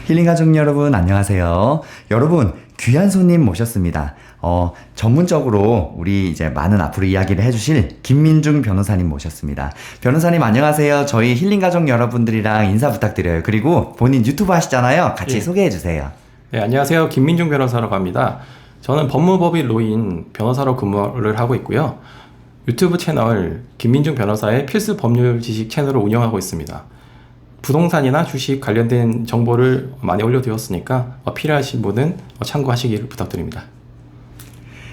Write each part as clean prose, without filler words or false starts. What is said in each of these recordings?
힐링 가족 여러분 안녕하세요. 여러분 귀한 손님 모셨습니다. 전문적으로 우리 이제 많은 앞으로 이야기를 해주실 김민중 변호사님 모셨습니다. 변호사님 안녕하세요. 저희 힐링 가족 여러분들이랑 인사 부탁드려요. 그리고 본인 유튜브 하시잖아요. 같이 소개해 주세요. 네, 안녕하세요. 김민중 변호사라고 합니다. 저는 법무법인로인 변호사로 근무를 하고 있고요. 유튜브 채널 김민중 변호사의 필수 법률 지식 채널을 운영하고 있습니다. 부동산이나 주식 관련된 정보를 많이 올려드렸으니까 필요하신 분은 참고하시기를 부탁드립니다.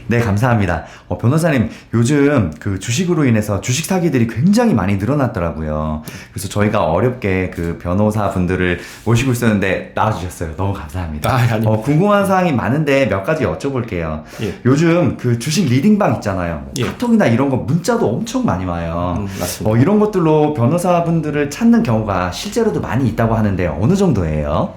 네, 감사합니다. 변호사님, 요즘 그 주식으로 인해서 주식 사기들이 굉장히 많이 늘어났더라고요. 그래서 저희가 어렵게 그 변호사 분들을 모시고 있었는데 나와주셨어요. 너무 감사합니다. 궁금한 사항이 많은데 몇 가지 여쭤볼게요. 예. 요즘 그 주식 리딩방 있잖아요. 예. 카톡이나 이런 거 문자도 엄청 많이 와요. 맞습니다. 이런 것들로 변호사분들을 찾는 경우가 실제로도 많이 있다고 하는데 어느 정도예요?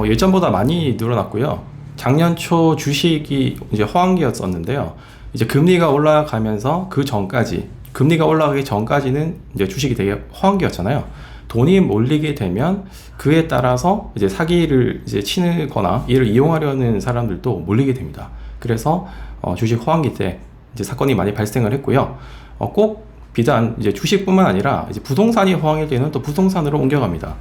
예전보다 많이 늘어났고요. 작년 초 주식이 이제 호황기였었는데요. 이제 금리가 올라가면서 그 전까지, 금리가 올라가기 전까지는 이제 주식이 되게 호황기였잖아요. 돈이 몰리게 되면 그에 따라서 이제 사기를 이제 치거나 이를 이용하려는 사람들도 몰리게 됩니다. 그래서 주식 호황기 때 이제 사건이 많이 발생을 했고요. 꼭 비단 이제 주식뿐만 아니라 이제 부동산이 호황일 때는 또 부동산으로 옮겨갑니다.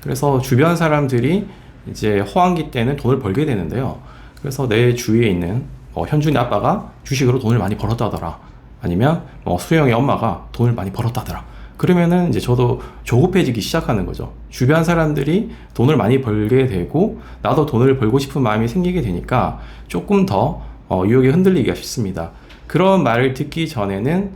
그래서 주변 사람들이 이제 호황기 때는 돈을 벌게 되는데요. 그래서 내 주위에 있는 현준이 아빠가 주식으로 돈을 많이 벌었다더라. 아니면 수영의 엄마가 돈을 많이 벌었다더라. 그러면은 이제 저도 조급해지기 시작하는 거죠. 주변 사람들이 돈을 많이 벌게 되고 나도 돈을 벌고 싶은 마음이 생기게 되니까 조금 더 유혹에 흔들리기가 쉽습니다. 그런 말을 듣기 전에는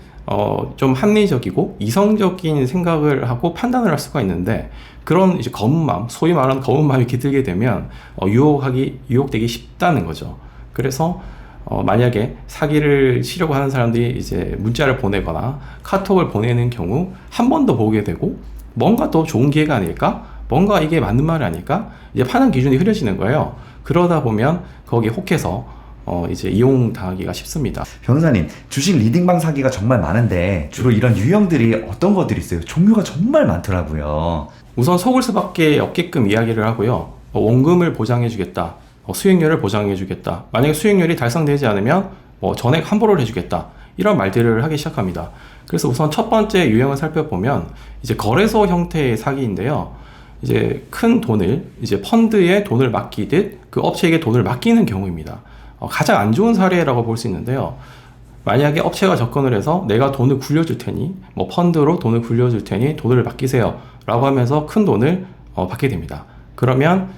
좀 합리적이고 이성적인 생각을 하고 판단을 할 수가 있는데 그런 이제 검은 마음, 소위 말하는 검은 마음이 깃들게 되면 유혹되기 쉽다는 거죠. 그래서 만약에 사기를 치려고 하는 사람들이 이제 문자를 보내거나 카톡을 보내는 경우 한 번 더 보게 되고 뭔가 또 좋은 기회가 아닐까? 뭔가 이게 맞는 말이 아닐까? 이제 판단 기준이 흐려지는 거예요. 그러다 보면 거기에 혹해서 이제 이용당하기가 쉽습니다. 변호사님, 주식 리딩방 사기가 정말 많은데 주로 이런 유형들이 어떤 것들이 있어요? 종류가 정말 많더라고요. 우선 속을 수밖에 없게끔 이야기를 하고요. 원금을 보장해주겠다. 수익률을 보장해주겠다. 만약에 수익률이 달성되지 않으면 전액 환불을 해주겠다. 이런 말들을 하기 시작합니다. 그래서 우선 첫 번째 유형을 살펴보면 이제 거래소 형태의 사기인데요. 이제 큰 돈을 이제 펀드에 돈을 맡기듯 그 업체에게 돈을 맡기는 경우입니다. 가장 안 좋은 사례라고 볼 수 있는데요. 만약에 업체가 접근을 해서 내가 돈을 굴려줄 테니 펀드로 돈을 굴려줄 테니 돈을 맡기세요 라고 하면서 큰 돈을 받게 됩니다. 그러면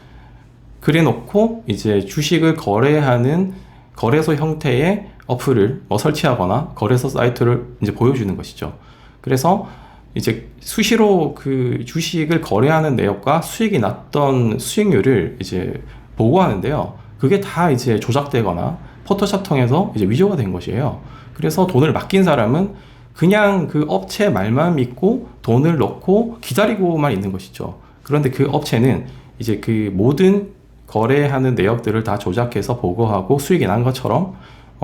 그래 놓고 이제 주식을 거래하는 거래소 형태의 어플을 설치하거나 거래소 사이트를 이제 보여주는 것이죠. 그래서 이제 수시로 그 주식을 거래하는 내역과 수익이 났던 수익률을 이제 보고하는데요. 그게 다 이제 조작되거나 포토샵 통해서 이제 위조가 된 것이에요. 그래서 돈을 맡긴 사람은 그냥 그 업체 말만 믿고 돈을 넣고 기다리고만 있는 것이죠. 그런데 그 업체는 이제 그 모든 거래하는 내역들을 다 조작해서 보고하고 수익이 난 것처럼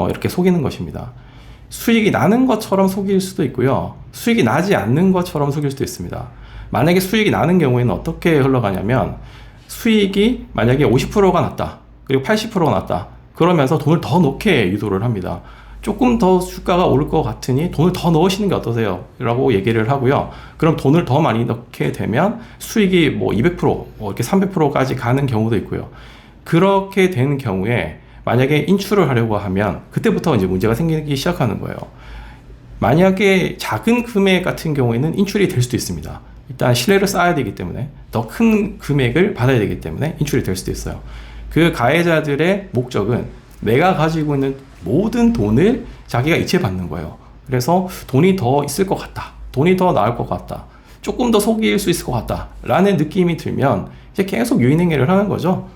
이렇게 속이는 것입니다. 수익이 나는 것처럼 속일 수도 있고요. 수익이 나지 않는 것처럼 속일 수도 있습니다. 만약에 수익이 나는 경우에는 어떻게 흘러가냐면 수익이 만약에 50%가 났다. 그리고 80%가 났다. 그러면서 돈을 더 넣게 유도를 합니다. 조금 더 주가가 오를 것 같으니 돈을 더 넣으시는 게 어떠세요? 라고 얘기를 하고요. 그럼 돈을 더 많이 넣게 되면 수익이 200%, 이렇게 300%까지 가는 경우도 있고요. 그렇게 된 경우에 만약에 인출을 하려고 하면 그때부터 이제 문제가 생기기 시작하는 거예요. 만약에 작은 금액 같은 경우에는 인출이 될 수도 있습니다. 일단 신뢰를 쌓아야 되기 때문에 더 큰 금액을 받아야 되기 때문에 인출이 될 수도 있어요. 그 가해자들의 목적은 내가 가지고 있는 모든 돈을 자기가 이체받는 거예요. 그래서 돈이 더 있을 것 같다. 돈이 더 나을 것 같다. 조금 더 속일 수 있을 것 같다. 라는 느낌이 들면 이제 계속 유인행위를 하는 거죠.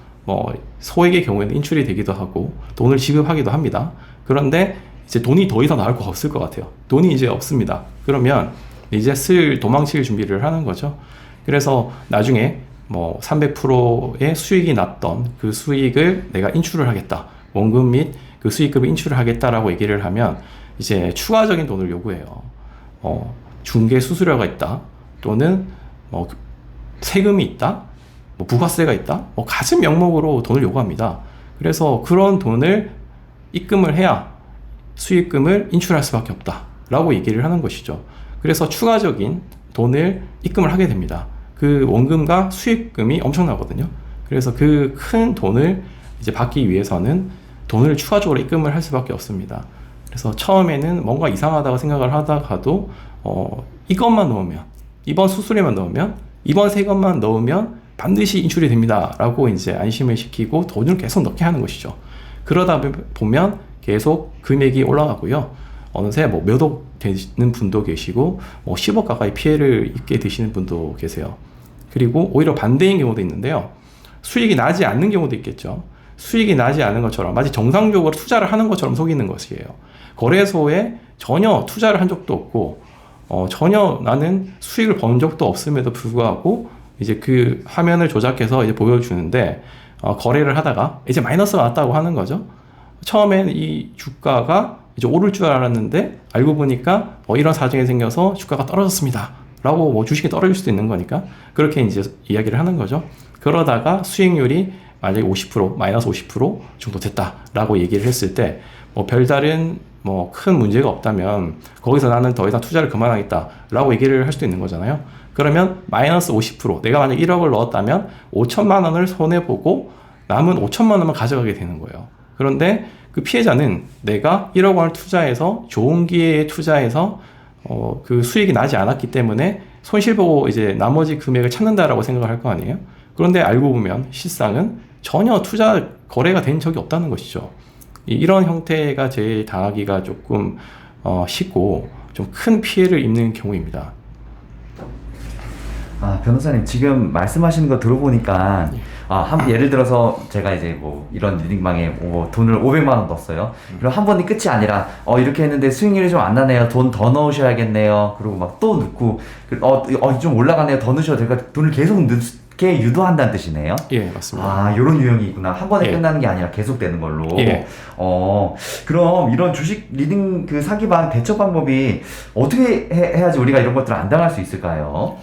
소액의 경우에는 인출이 되기도 하고 돈을 지급하기도 합니다. 그런데 이제 돈이 더 이상 나올 거 없을 것 같아요. 돈이 이제 없습니다. 그러면 이제 도망칠 준비를 하는 거죠. 그래서 나중에 300%의 수익이 났던 그 수익을 내가 인출을 하겠다. 원금 및 그 수익금을 인출을 하겠다라고 얘기를 하면 이제 추가적인 돈을 요구해요. 중개 수수료가 있다. 또는 세금이 있다. 뭐 부가세가 있다, 뭐 갖은 명목으로 돈을 요구합니다. 그래서 그런 돈을 입금을 해야 수익금을 인출할 수밖에 없다라고 얘기를 하는 것이죠. 그래서 추가적인 돈을 입금을 하게 됩니다. 그 원금과 수익금이 엄청나거든요. 그래서 그 큰 돈을 이제 받기 위해서는 돈을 추가적으로 입금을 할 수밖에 없습니다. 그래서 처음에는 뭔가 이상하다고 생각을 하다가도 이것만 넣으면, 이번 수수료만 넣으면, 이번 세금만 넣으면 반드시 인출이 됩니다 라고 이제 안심을 시키고 돈을 계속 넣게 하는 것이죠. 그러다 보면 계속 금액이 올라가고요. 어느새 뭐 몇 억 되는 분도 계시고 뭐 10억 가까이 피해를 입게 되시는 분도 계세요. 그리고 오히려 반대인 경우도 있는데요. 수익이 나지 않는 경우도 있겠죠. 수익이 나지 않은 것처럼 마치 정상적으로 투자를 하는 것처럼 속이는 것이에요. 거래소에 전혀 투자를 한 적도 없고 전혀 나는 수익을 번 적도 없음에도 불구하고 이제 그 화면을 조작해서 이제 보여주는데 거래를 하다가 이제 마이너스가 났다고 하는 거죠. 처음엔 이 주가가 이제 오를 줄 알았는데 알고 보니까 이런 사정이 생겨서 주가가 떨어졌습니다 라고 뭐 주식이 떨어질 수도 있는 거니까 그렇게 이제 이야기를 하는 거죠. 그러다가 수익률이 만약에 50%, 마이너스 50% 정도 됐다라고 얘기를 했을 때 뭐 별다른 뭐 큰 문제가 없다면 거기서 나는 더 이상 투자를 그만하겠다라고 얘기를 할 수도 있는 거잖아요. 그러면 마이너스 50%, 내가 만약 1억을 넣었다면 5천만 원을 손해보고 남은 5천만 원만 가져가게 되는 거예요. 그런데 그 피해자는 내가 1억 원을 투자해서 좋은 기회에 투자해서 그 수익이 나지 않았기 때문에 손실 보고 이제 나머지 금액을 찾는다라고 생각을 할 거 아니에요. 그런데 알고 보면 실상은 전혀 투자 거래가 된 적이 없다는 것이죠. 이런 형태가 제일 당하기가 조금 쉽고 좀 큰 피해를 입는 경우입니다. 변호사님 지금 말씀하시는 거 들어보니까 예를 들어서 제가 이제 뭐 이런 리딩방에 뭐 돈을 500만 원 넣었어요. 그럼 한 번이 끝이 아니라 이렇게 했는데 수익률이 좀 안 나네요. 돈 더 넣으셔야겠네요. 그리고 막 또 넣고 좀 올라가네요. 더 넣으셔도 될까? 돈을 계속 넣게 유도한다는 뜻이네요. 예, 맞습니다. 요런 유형이 있구나. 한 번에 예. 끝나는 게 아니라 계속 되는 걸로. 예. 그럼 이런 주식 리딩 그 사기방 대처 방법이 어떻게 해야지 우리가 이런 것들을 안 당할 수 있을까요?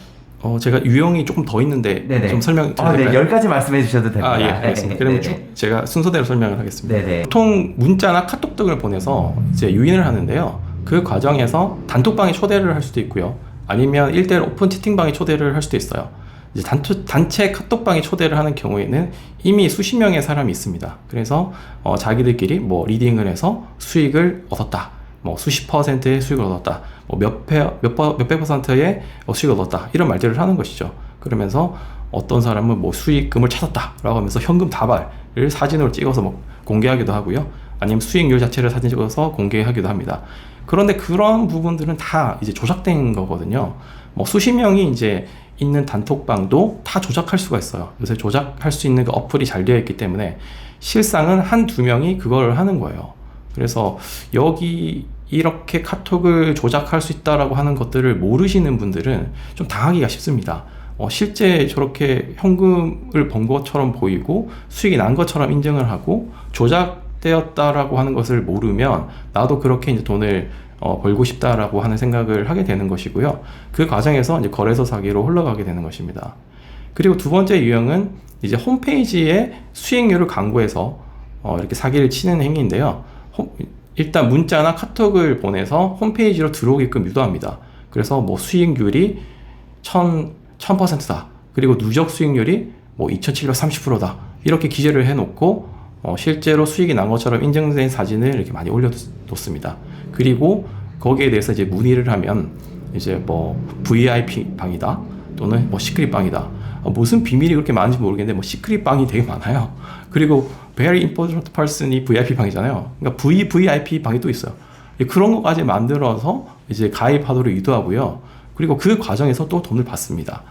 제가 유형이 조금 더 있는데 네네. 좀 설명 좀 네, 될까요? 10가지 말씀해 주셔도 됩니다. 예, 알겠습니다. 그럼 쭉 제가 순서대로 설명을 하겠습니다. 네네. 보통 문자나 카톡 등을 보내서 이제 유인을 하는데요. 그 과정에서 단톡방에 초대를 할 수도 있고요. 아니면 1대1 오픈 채팅방에 초대를 할 수도 있어요. 이제 단체 카톡방에 초대를 하는 경우에는 이미 수십 명의 사람이 있습니다. 그래서 자기들끼리 뭐 리딩을 해서 수익을 얻었다. 뭐 수십 퍼센트의 수익을 얻었다. 뭐 몇백 퍼센트의 수익을 얻었다. 이런 말들을 하는 것이죠. 그러면서 어떤 사람은 뭐 수익금을 찾았다 라고 하면서 현금 다발을 사진으로 찍어서 뭐 공개하기도 하고요. 아니면 수익률 자체를 사진 찍어서 공개하기도 합니다. 그런데 그런 부분들은 다 이제 조작된 거거든요. 뭐 수십 명이 이제 있는 단톡방도 다 조작할 수가 있어요. 요새 조작할 수 있는 그 어플이 잘 되어 있기 때문에 실상은 한두 명이 그걸 하는 거예요. 그래서 여기 이렇게 카톡을 조작할 수 있다라고 하는 것들을 모르시는 분들은 좀 당하기가 쉽습니다. 실제 저렇게 현금을 번 것처럼 보이고 수익이 난 것처럼 인증을 하고 조작되었다라고 하는 것을 모르면 나도 그렇게 이제 돈을 벌고 싶다라고 하는 생각을 하게 되는 것이고요. 그 과정에서 이제 거래소 사기로 흘러가게 되는 것입니다. 그리고 두 번째 유형은 이제 홈페이지에 수익률을 광고해서 이렇게 사기를 치는 행위인데요. 일단 문자나 카톡을 보내서 홈페이지로 들어오게끔 유도합니다. 그래서 뭐 수익률이 1000%다. 그리고 누적 수익률이 뭐 2730%다. 이렇게 기재를 해놓고 실제로 수익이 난 것처럼 인증된 사진을 이렇게 많이 올려놓습니다. 그리고 거기에 대해서 이제 문의를 하면 이제 뭐 VIP 방이다 또는 뭐 시크릿 방이다. 무슨 비밀이 그렇게 많은지 모르겠는데 뭐 시크릿 방이 되게 많아요. 그리고 very important person이 VIP 방이잖아요. 그러니까 VVIP 방이 또 있어요. 그런 것까지 만들어서 이제 가입하도록 유도하고요. 그리고 그 과정에서 또 돈을 받습니다.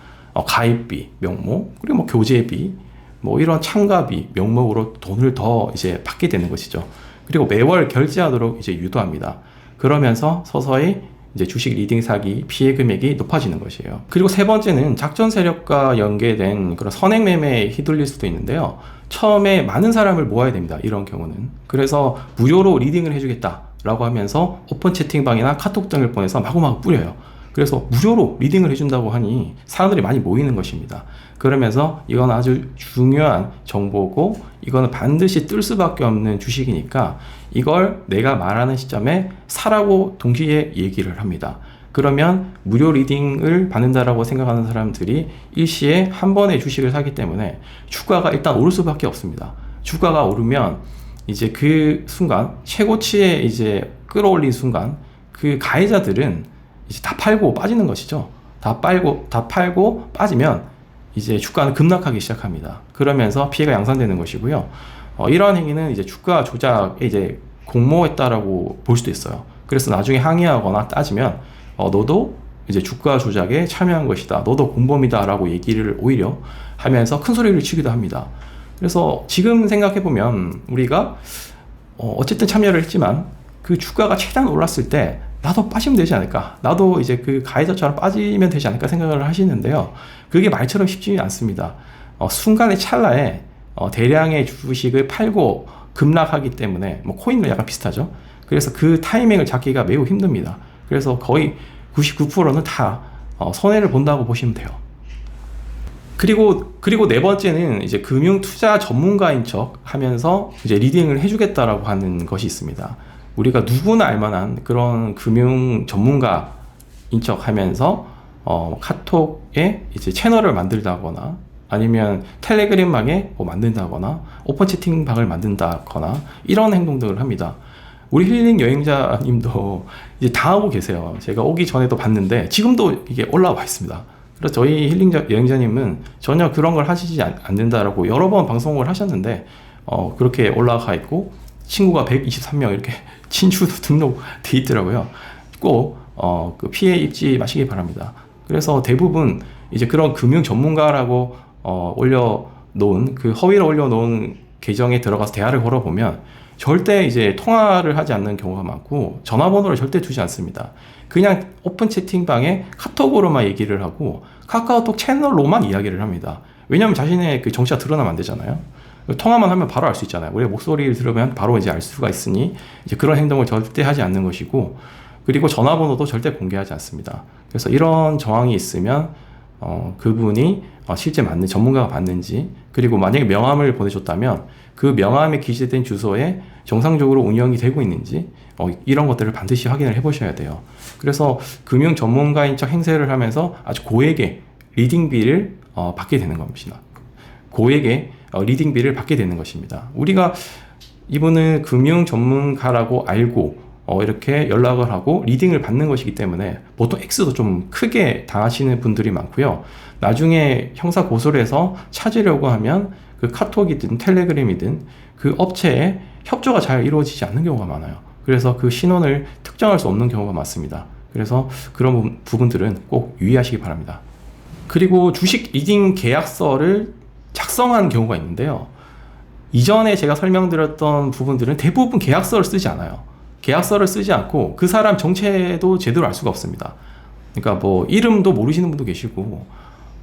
가입비, 명목, 그리고 뭐 교재비, 뭐 이런 참가비, 명목으로 돈을 더 이제 받게 되는 것이죠. 그리고 매월 결제하도록 이제 유도합니다. 그러면서 서서히 이제 주식 리딩 사기 피해 금액이 높아지는 것이에요. 그리고 세 번째는 작전 세력과 연계된 그런 선행 매매에 휘둘릴 수도 있는데요. 처음에 많은 사람을 모아야 됩니다. 이런 경우는. 그래서 무료로 리딩을 해주겠다라고 하면서 오픈 채팅방이나 카톡 등을 보내서 마구마구 뿌려요. 그래서 무료로 리딩을 해준다고 하니 사람들이 많이 모이는 것입니다. 그러면서 이건 아주 중요한 정보고 이거는 반드시 뜰 수밖에 없는 주식이니까 이걸 내가 말하는 시점에 사라고 동시에 얘기를 합니다. 그러면 무료 리딩을 받는다라고 생각하는 사람들이 일시에 한 번에 주식을 사기 때문에 주가가 일단 오를 수밖에 없습니다. 주가가 오르면 이제 그 순간 최고치에 이제 끌어올린 순간 그 가해자들은 이제 다 팔고 빠지는 것이죠. 다 팔고 빠지면 이제 주가는 급락하기 시작합니다. 그러면서 피해가 양산되는 것이고요. 이러한 행위는 이제 주가 조작에 이제 공모했다라고 볼 수도 있어요. 그래서 나중에 항의하거나 따지면 너도 이제 주가 조작에 참여한 것이다. 너도 공범이다라고 얘기를 오히려 하면서 큰 소리를 치기도 합니다. 그래서 지금 생각해보면 우리가 어쨌든 참여를 했지만 그 주가가 최대한 올랐을 때 나도 빠지면 되지 않을까, 나도 이제 그 가해자처럼 빠지면 되지 않을까 생각을 하시는데요. 그게 말처럼 쉽지 않습니다. 순간의 찰나에 대량의 주식을 팔고 급락하기 때문에 뭐 코인도 약간 비슷하죠. 그래서 그 타이밍을 잡기가 매우 힘듭니다. 그래서 거의 99%는 다 손해를 본다고 보시면 돼요. 그리고 네 번째는 이제 금융 투자 전문가인 척 하면서 이제 리딩을 해주겠다라고 하는 것이 있습니다. 우리가 누구나 알만한 그런 금융 전문가인 척 하면서 카톡에 이제 채널을 만들다거나 아니면 텔레그램방에 뭐 만든다거나 오픈 채팅방을 만든다거나 이런 행동들을 합니다. 우리 힐링 여행자님도 이제 다 하고 계세요. 제가 오기 전에도 봤는데 지금도 이게 올라와 있습니다. 그래서 저희 힐링 여행자님은 전혀 그런 걸 하시지 않는다라고 여러 번 방송을 하셨는데 그렇게 올라가 있고 친구가 123명 이렇게 친추도 등록돼 있더라고요. 꼭 그 피해 입지 마시기 바랍니다. 그래서 대부분 이제 그런 금융 전문가라고 올려놓은 그 허위로 올려놓은 계정에 들어가서 대화를 걸어보면 절대 이제 통화를 하지 않는 경우가 많고 전화번호를 절대 주지 않습니다. 그냥 오픈 채팅방에 카톡으로만 얘기를 하고 카카오톡 채널로만 이야기를 합니다. 왜냐하면 자신의 그 정체가 드러나면 안 되잖아요. 통화만 하면 바로 알 수 있잖아요. 우리가 목소리를 들으면 바로 이제 알 수가 있으니 이제 그런 행동을 절대 하지 않는 것이고, 그리고 전화번호도 절대 공개하지 않습니다. 그래서 이런 정황이 있으면 그분이 실제 맞는 전문가가 맞는지, 그리고 만약에 명함을 보내줬다면 그 명함에 기재된 주소에 정상적으로 운영이 되고 있는지 이런 것들을 반드시 확인을 해보셔야 돼요. 그래서 금융 전문가인 척 행세를 하면서 아주 고액의 리딩비를 받게 되는 겁니다. 고액의 리딩비를 받게 되는 것입니다. 우리가 이분은 금융 전문가라고 알고 이렇게 연락을 하고 리딩을 받는 것이기 때문에 보통 X도 좀 크게 당하시는 분들이 많고요. 나중에 형사 고소를 해서 찾으려고 하면 그 카톡이든 텔레그램이든 그 업체에 협조가 잘 이루어지지 않는 경우가 많아요. 그래서 그 신원을 특정할 수 없는 경우가 많습니다. 그래서 그런 부분들은 꼭 유의하시기 바랍니다. 그리고 주식 리딩 계약서를 작성한 경우가 있는데요. 이전에 제가 설명드렸던 부분들은 대부분 계약서를 쓰지 않아요. 계약서를 쓰지 않고 그 사람 정체도 제대로 알 수가 없습니다. 그러니까 뭐 이름도 모르시는 분도 계시고,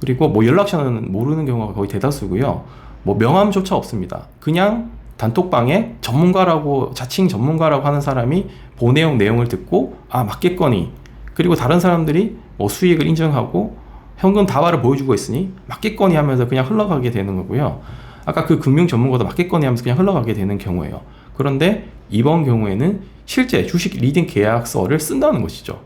그리고 뭐 연락처는 모르는 경우가 거의 대다수고요. 뭐 명함조차 없습니다. 그냥 단톡방에 전문가라고, 자칭 전문가라고 하는 사람이 보내온 내용을 듣고 맞겠거니, 그리고 다른 사람들이 뭐 수익을 인정하고 현금 다발을 보여주고 있으니 맞겠거니 하면서 그냥 흘러가게 되는 거고요. 아까 그 금융 전문가도 맞겠거니 하면서 그냥 흘러가게 되는 경우예요. 그런데 이번 경우에는 실제 주식 리딩 계약서를 쓴다는 것이죠.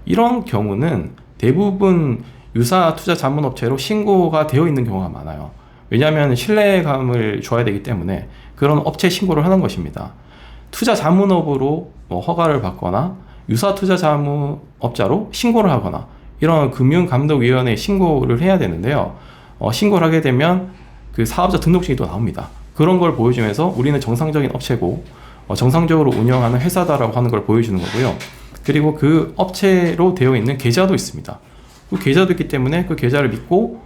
이런 경우는 대부분 유사 투자 자문업체로 신고가 되어 있는 경우가 많아요. 왜냐하면 신뢰감을 줘야 되기 때문에 그런 업체 신고를 하는 것입니다. 투자 자문업으로 허가를 받거나 유사 투자 자문업자로 신고를 하거나 이런 금융감독위원회에 신고를 해야 되는데요. 신고를 하게 되면 그 사업자 등록증이 또 나옵니다. 그런 걸 보여주면서 우리는 정상적인 업체고 정상적으로 운영하는 회사다라고 하는 걸 보여주는 거고요. 그리고 그 업체로 되어 있는 계좌도 있습니다. 그 계좌도 있기 때문에 그 계좌를 믿고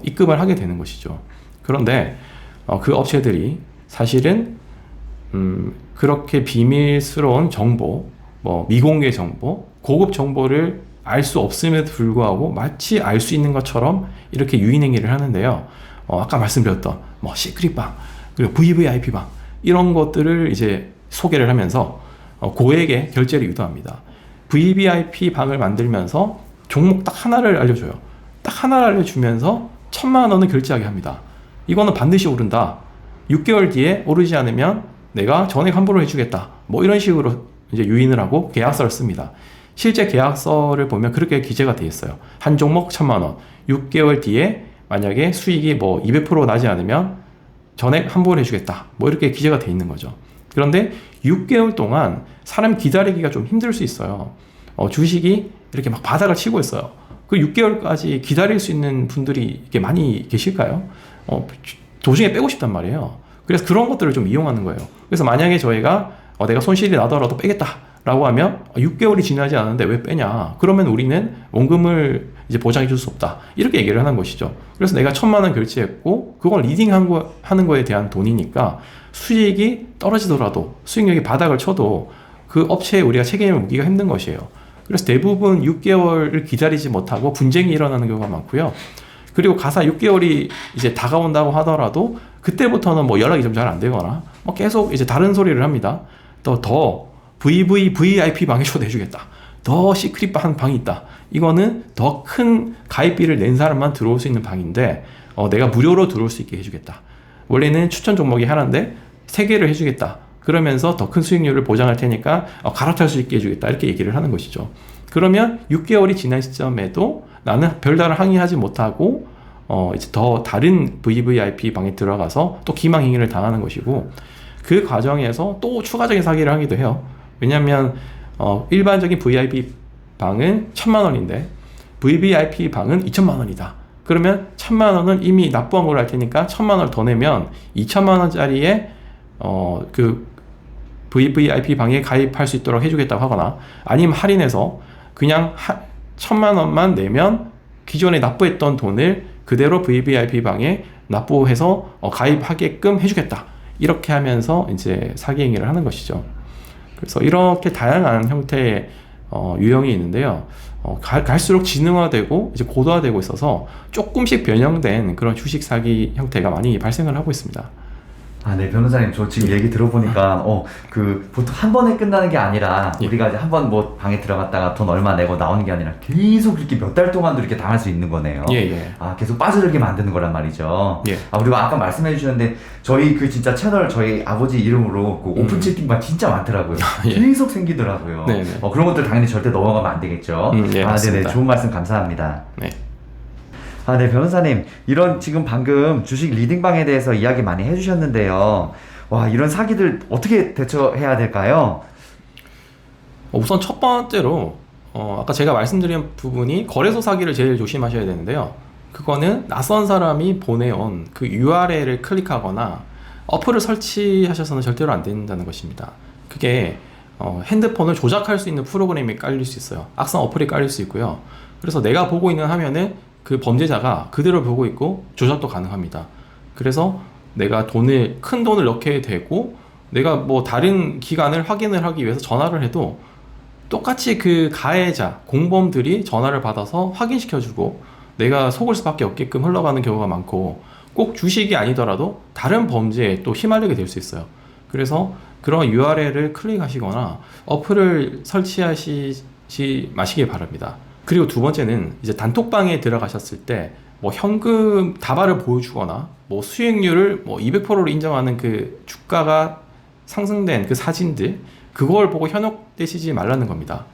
입금을 하게 되는 것이죠. 그런데 그 업체들이 사실은 그렇게 비밀스러운 정보, 미공개 정보, 고급 정보를 알 수 없음에도 불구하고 마치 알 수 있는 것처럼 이렇게 유인행위를 하는데요. 아까 말씀드렸던 시크릿방, 그리고 VVIP방 이런 것들을 이제 소개를 하면서 고액의 결제를 유도합니다. VVIP 방을 만들면서 종목 딱 하나를 알려줘요. 딱 하나를 알려주면서 1,000만 원은 결제하게 합니다. 이거는 반드시 오른다. 6개월 뒤에 오르지 않으면 내가 전액 환불을 해주겠다. 뭐 이런 식으로 이제 유인을 하고 계약서를 씁니다. 실제 계약서를 보면 그렇게 기재가 되어 있어요. 한 종목 1,000만 원. 6개월 뒤에 만약에 수익이 뭐 200% 나지 않으면 전액 환불을 해주겠다. 뭐 이렇게 기재가 되어 있는 거죠. 그런데 6개월 동안 사람 기다리기가 좀 힘들 수 있어요. 주식이 이렇게 막 바닥을 치고 있어요. 그 6개월까지 기다릴 수 있는 분들이 이게 많이 계실까요? 도중에 빼고 싶단 말이에요. 그래서 그런 것들을 좀 이용하는 거예요. 그래서 만약에 저희가 내가 손실이 나더라도 빼겠다 라고 하면 6개월이 지나지 않았는데 왜 빼냐? 그러면 우리는 원금을 이제 보장해 줄 수 없다. 이렇게 얘기를 하는 것이죠. 그래서 내가 1,000만 원 결제했고 그걸 하는 거에 대한 돈이니까 수익이 떨어지더라도 수익력이 바닥을 쳐도 그 업체에 우리가 책임을 묻기가 힘든 것이에요. 그래서 대부분 6개월을 기다리지 못하고 분쟁이 일어나는 경우가 많고요. 그리고 가사 6개월이 이제 다가온다고 하더라도 그때부터는 뭐 연락이 좀 잘 안 되거나 뭐 계속 이제 다른 소리를 합니다. 더 VIP 방에 초대해주겠다. 더 시크릿한 방이 있다. 이거는 더 큰 가입비를 낸 사람만 들어올 수 있는 방인데 내가 무료로 들어올 수 있게 해주겠다. 원래는 추천 종목이 하나인데 3개를 해주겠다. 그러면서 더 큰 수익률을 보장할 테니까 갈아탈 수 있게 해주겠다. 이렇게 얘기를 하는 것이죠. 그러면 6개월이 지난 시점에도 나는 별다른 항의하지 못하고 이제 더 다른 VVIP 방에 들어가서 또 기망행위를 당하는 것이고 그 과정에서 또 추가적인 사기를 하기도 해요. 왜냐하면 일반적인 VIP 방은 1,000만 원인데 VVIP 방은 2,000만 원이다. 그러면 1,000만 원은 이미 납부한 걸로 할 테니까 1,000만 원을 더 내면 2,000만 원짜리에 그 VVIP 방에 가입할 수 있도록 해주겠다고 하거나 아니면 할인해서 그냥 1,000만 원만 내면 기존에 납부했던 돈을 그대로 VVIP 방에 납부해서 가입하게끔 해주겠다. 이렇게 하면서 이제 사기 행위를 하는 것이죠. 그래서 이렇게 다양한 형태의 유형이 있는데요. 갈수록 지능화되고 이제 고도화되고 있어서 조금씩 변형된 그런 주식 사기 형태가 많이 발생을 하고 있습니다. 네, 변호사님, 저 지금 얘기 들어보니까, 보통 한 번에 끝나는 게 아니라, 예. 우리가 이제 한 번 뭐 방에 들어갔다가 돈 얼마 내고 나오는 게 아니라, 계속 이렇게 몇 달 동안도 이렇게 당할 수 있는 거네요. 예. 계속 빠져들게 만드는 거란 말이죠. 예. 그리고 아까 말씀해 주셨는데, 저희 그 진짜 채널, 저희 아버지 이름으로 그 오픈 채팅방 진짜 많더라고요. 예. 계속 생기더라고요. 네네. 그런 것들 당연히 절대 넘어가면 안 되겠죠. 예, 맞습니다. 네네. 좋은 말씀 감사합니다. 네. 네, 변호사님. 이런 지금 방금 주식 리딩방에 대해서 이야기 많이 해주셨는데요. 와, 이런 사기들 어떻게 대처해야 될까요? 우선 첫 번째로 아까 제가 말씀드린 부분이 거래소 사기를 제일 조심하셔야 되는데요. 그거는 낯선 사람이 보내온 그 URL을 클릭하거나 어플을 설치하셔서는 절대로 안 된다는 것입니다. 그게 핸드폰을 조작할 수 있는 프로그램이 깔릴 수 있어요. 악성 어플이 깔릴 수 있고요. 그래서 내가 보고 있는 화면은 그 범죄자가 그대로 보고 있고 조작도 가능합니다. 그래서 내가 큰 돈을 넣게 되고 내가 뭐 다른 기간을 확인을 하기 위해서 전화를 해도 똑같이 그 가해자, 공범들이 전화를 받아서 확인시켜주고 내가 속을 수밖에 없게끔 흘러가는 경우가 많고 꼭 주식이 아니더라도 다른 범죄에 또 휘말리게 될 수 있어요. 그래서 그런 URL을 클릭하시거나 어플을 설치하시지 마시길 바랍니다. 그리고 두 번째는 이제 단톡방에 들어가셨을 때 뭐 현금 다발을 보여주거나 뭐 수익률을 뭐 200%로 인정하는 그 주가가 상승된 그 사진들 그걸 보고 현혹되시지 말라는 겁니다.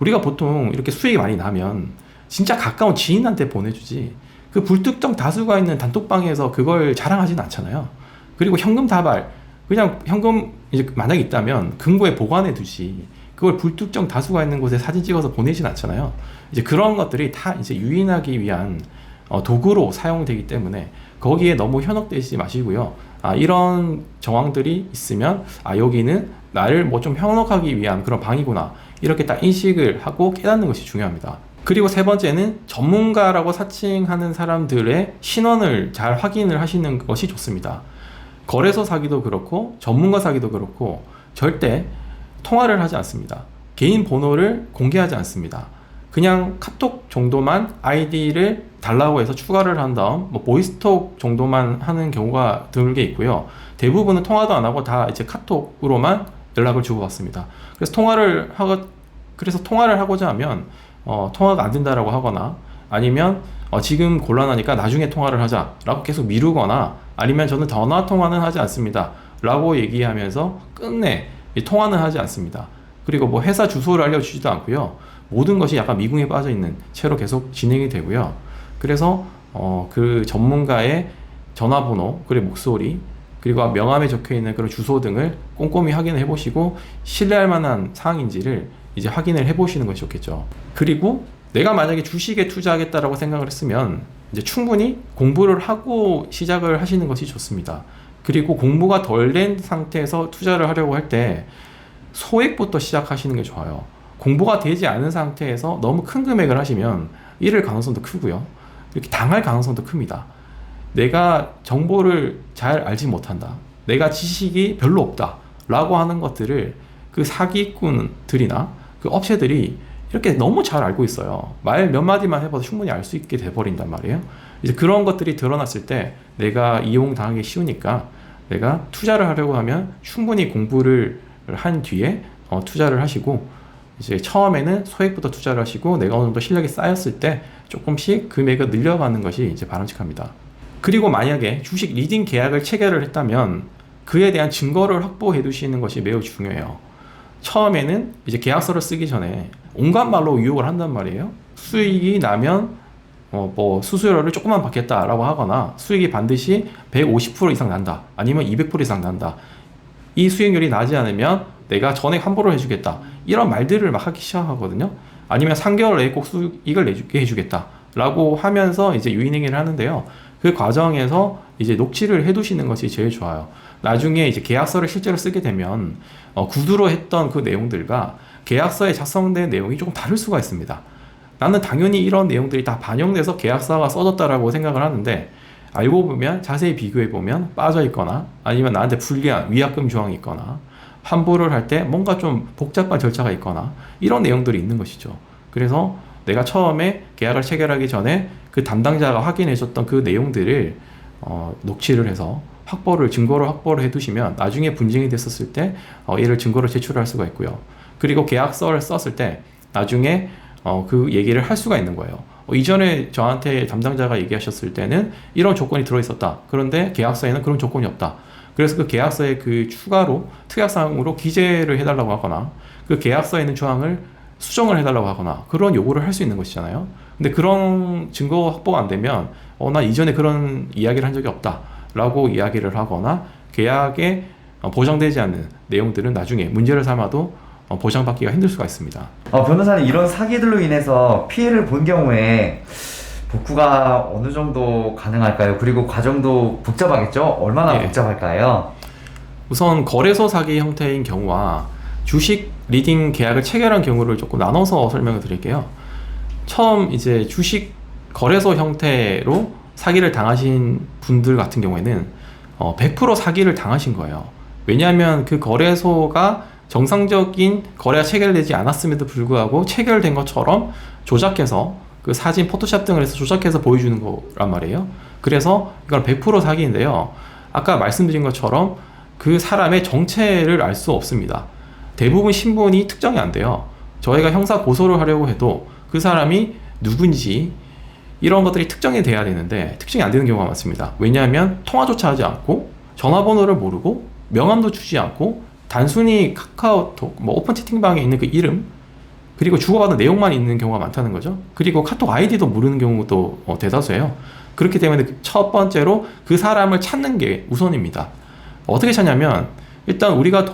우리가 보통 이렇게 수익이 많이 나면 진짜 가까운 지인한테 보내주지 그 불특정 다수가 있는 단톡방에서 그걸 자랑하지는 않잖아요. 그리고 현금 다발 그냥 현금 이제 만약에 있다면 금고에 보관해 두지 그걸 불특정 다수가 있는 곳에 사진 찍어서 보내진 않잖아요. 이제 그런 것들이 다 이제 유인하기 위한 도구로 사용되기 때문에 거기에 너무 현혹되지 마시고요. 이런 정황들이 있으면 여기는 나를 뭐 좀 현혹하기 위한 그런 방이구나 이렇게 딱 인식을 하고 깨닫는 것이 중요합니다. 그리고 세 번째는 전문가라고 사칭하는 사람들의 신원을 잘 확인을 하시는 것이 좋습니다. 거래소 사기도 그렇고 전문가 사기도 그렇고 절대 통화를 하지 않습니다. 개인 번호를 공개하지 않습니다. 그냥 카톡 정도만 아이디를 달라고 해서 추가를 한 다음 뭐 보이스톡 정도만 하는 경우가 드물게 있고요. 대부분은 통화도 안 하고 다 이제 카톡으로만 연락을 주고받습니다. 그래서 통화를 하고자 하면 통화가 안 된다라고 하거나 아니면 지금 곤란하니까 나중에 통화를 하자라고 계속 미루거나 아니면 저는 전화 통화는 하지 않습니다 라고 얘기하면서 끝내 이 통화는 하지 않습니다. 그리고 뭐 회사 주소를 알려주지도 않고요. 모든 것이 약간 미궁에 빠져 있는 채로 계속 진행이 되고요. 그래서 그 전문가의 전화번호, 그리고 목소리, 그리고 명함에 적혀 있는 그런 주소 등을 꼼꼼히 확인을 해보시고 신뢰할 만한 사항인지를 이제 확인을 해보시는 것이 좋겠죠. 그리고 내가 만약에 주식에 투자하겠다라고 생각을 했으면 이제 충분히 공부를 하고 시작을 하시는 것이 좋습니다. 그리고 공부가 덜 된 상태에서 투자를 하려고 할 때 소액부터 시작하시는 게 좋아요. 공부가 되지 않은 상태에서 너무 큰 금액을 하시면 잃을 가능성도 크고요. 이렇게 당할 가능성도 큽니다. 내가 정보를 잘 알지 못한다. 내가 지식이 별로 없다. 라고 하는 것들을 그 사기꾼들이나 그 업체들이 이렇게 너무 잘 알고 있어요. 말 몇 마디만 해봐도 충분히 알 수 있게 돼버린단 말이에요. 이제 그런 것들이 드러났을 때 내가 이용당하기 쉬우니까 내가 투자를 하려고 하면 충분히 공부를 한 뒤에 투자를 하시고 이제 처음에는 소액부터 투자를 하시고 내가 어느 정도 실력이 쌓였을 때 조금씩 금액을 늘려가는 것이 이제 바람직합니다. 그리고 만약에 주식 리딩 계약을 체결을 했다면 그에 대한 증거를 확보해 두시는 것이 매우 중요해요. 처음에는 이제 계약서를 쓰기 전에 온갖 말로 유혹을 한단 말이에요. 수익이 나면 뭐 수수료를 조금만 받겠다라고 하거나 수익이 반드시 150% 이상 난다. 아니면 200% 이상 난다. 이 수익률이 나지 않으면 내가 전액 환불을 해주겠다. 이런 말들을 막 하기 시작하거든요. 아니면 3개월 내에 꼭 수익을 내주게 해주겠다. 라고 하면서 이제 유인행위를 하는데요. 그 과정에서 이제 녹취를 해두시는 것이 제일 좋아요. 나중에 이제 계약서를 실제로 쓰게 되면 구두로 했던 그 내용들과 계약서에 작성된 내용이 조금 다를 수가 있습니다. 나는 당연히 이런 내용들이 다 반영돼서 계약서가 써졌다라고 생각을 하는데 알고 보면 자세히 비교해 보면 빠져 있거나 아니면 나한테 불리한 위약금 조항이 있거나 환불을 할 때 뭔가 좀 복잡한 절차가 있거나 이런 내용들이 있는 것이죠. 그래서 내가 처음에 계약을 체결하기 전에 그 담당자가 확인해 줬던 그 내용들을 녹취를 해서 증거를 확보를 해 두시면 나중에 분쟁이 됐었을 때 이를 증거로 제출할 수가 있고요. 그리고 계약서를 썼을 때 나중에 그 얘기를 할 수가 있는 거예요. 이전에 저한테 담당자가 얘기하셨을 때는 이런 조건이 들어있었다. 그런데 계약서에는 그런 조건이 없다. 그래서 그 계약서에 그 추가로 특약사항으로 기재를 해달라고 하거나 그 계약서에 있는 조항을 수정을 해달라고 하거나 그런 요구를 할 수 있는 것이잖아요. 근데 그런 증거 확보가 안 되면 나 이전에 그런 이야기를 한 적이 없다 라고 이야기를 하거나 계약에 보장되지 않는 내용들은 나중에 문제를 삼아도 보장받기가 힘들 수가 있습니다. 변호사님, 이런 사기들로 인해서 피해를 본 경우에 복구가 어느 정도 가능할까요? 그리고 과정도 복잡하겠죠? 얼마나 복잡할까요? 우선 거래소 사기 형태인 경우와 주식 리딩 계약을 체결한 경우를 조금 나눠서 설명을 드릴게요. 처음 이제 주식 거래소 형태로 사기를 당하신 분들 같은 경우에는 100% 사기를 당하신 거예요. 왜냐하면 그 거래소가 정상적인 거래가 체결되지 않았음에도 불구하고 체결된 것처럼 조작해서 그 사진, 포토샵 등을 해서 조작해서 보여주는 거란 말이에요. 그래서 이건 100% 사기인데요. 아까 말씀드린 것처럼 그 사람의 정체를 알 수 없습니다. 대부분 신분이 특정이 안 돼요. 저희가 형사 고소를 하려고 해도 그 사람이 누군지 이런 것들이 특정이 돼야 되는데 특정이 안 되는 경우가 많습니다. 왜냐하면 통화조차 하지 않고 전화번호를 모르고 명함도 주지 않고 단순히 카카오톡, 오픈 채팅방에 있는 그 이름 그리고 주고받은 내용만 있는 경우가 많다는 거죠. 그리고 카톡 아이디도 모르는 경우도 대다수예요. 그렇기 때문에 첫 번째로 그 사람을 찾는 게 우선입니다. 어떻게 찾냐면 일단 우리가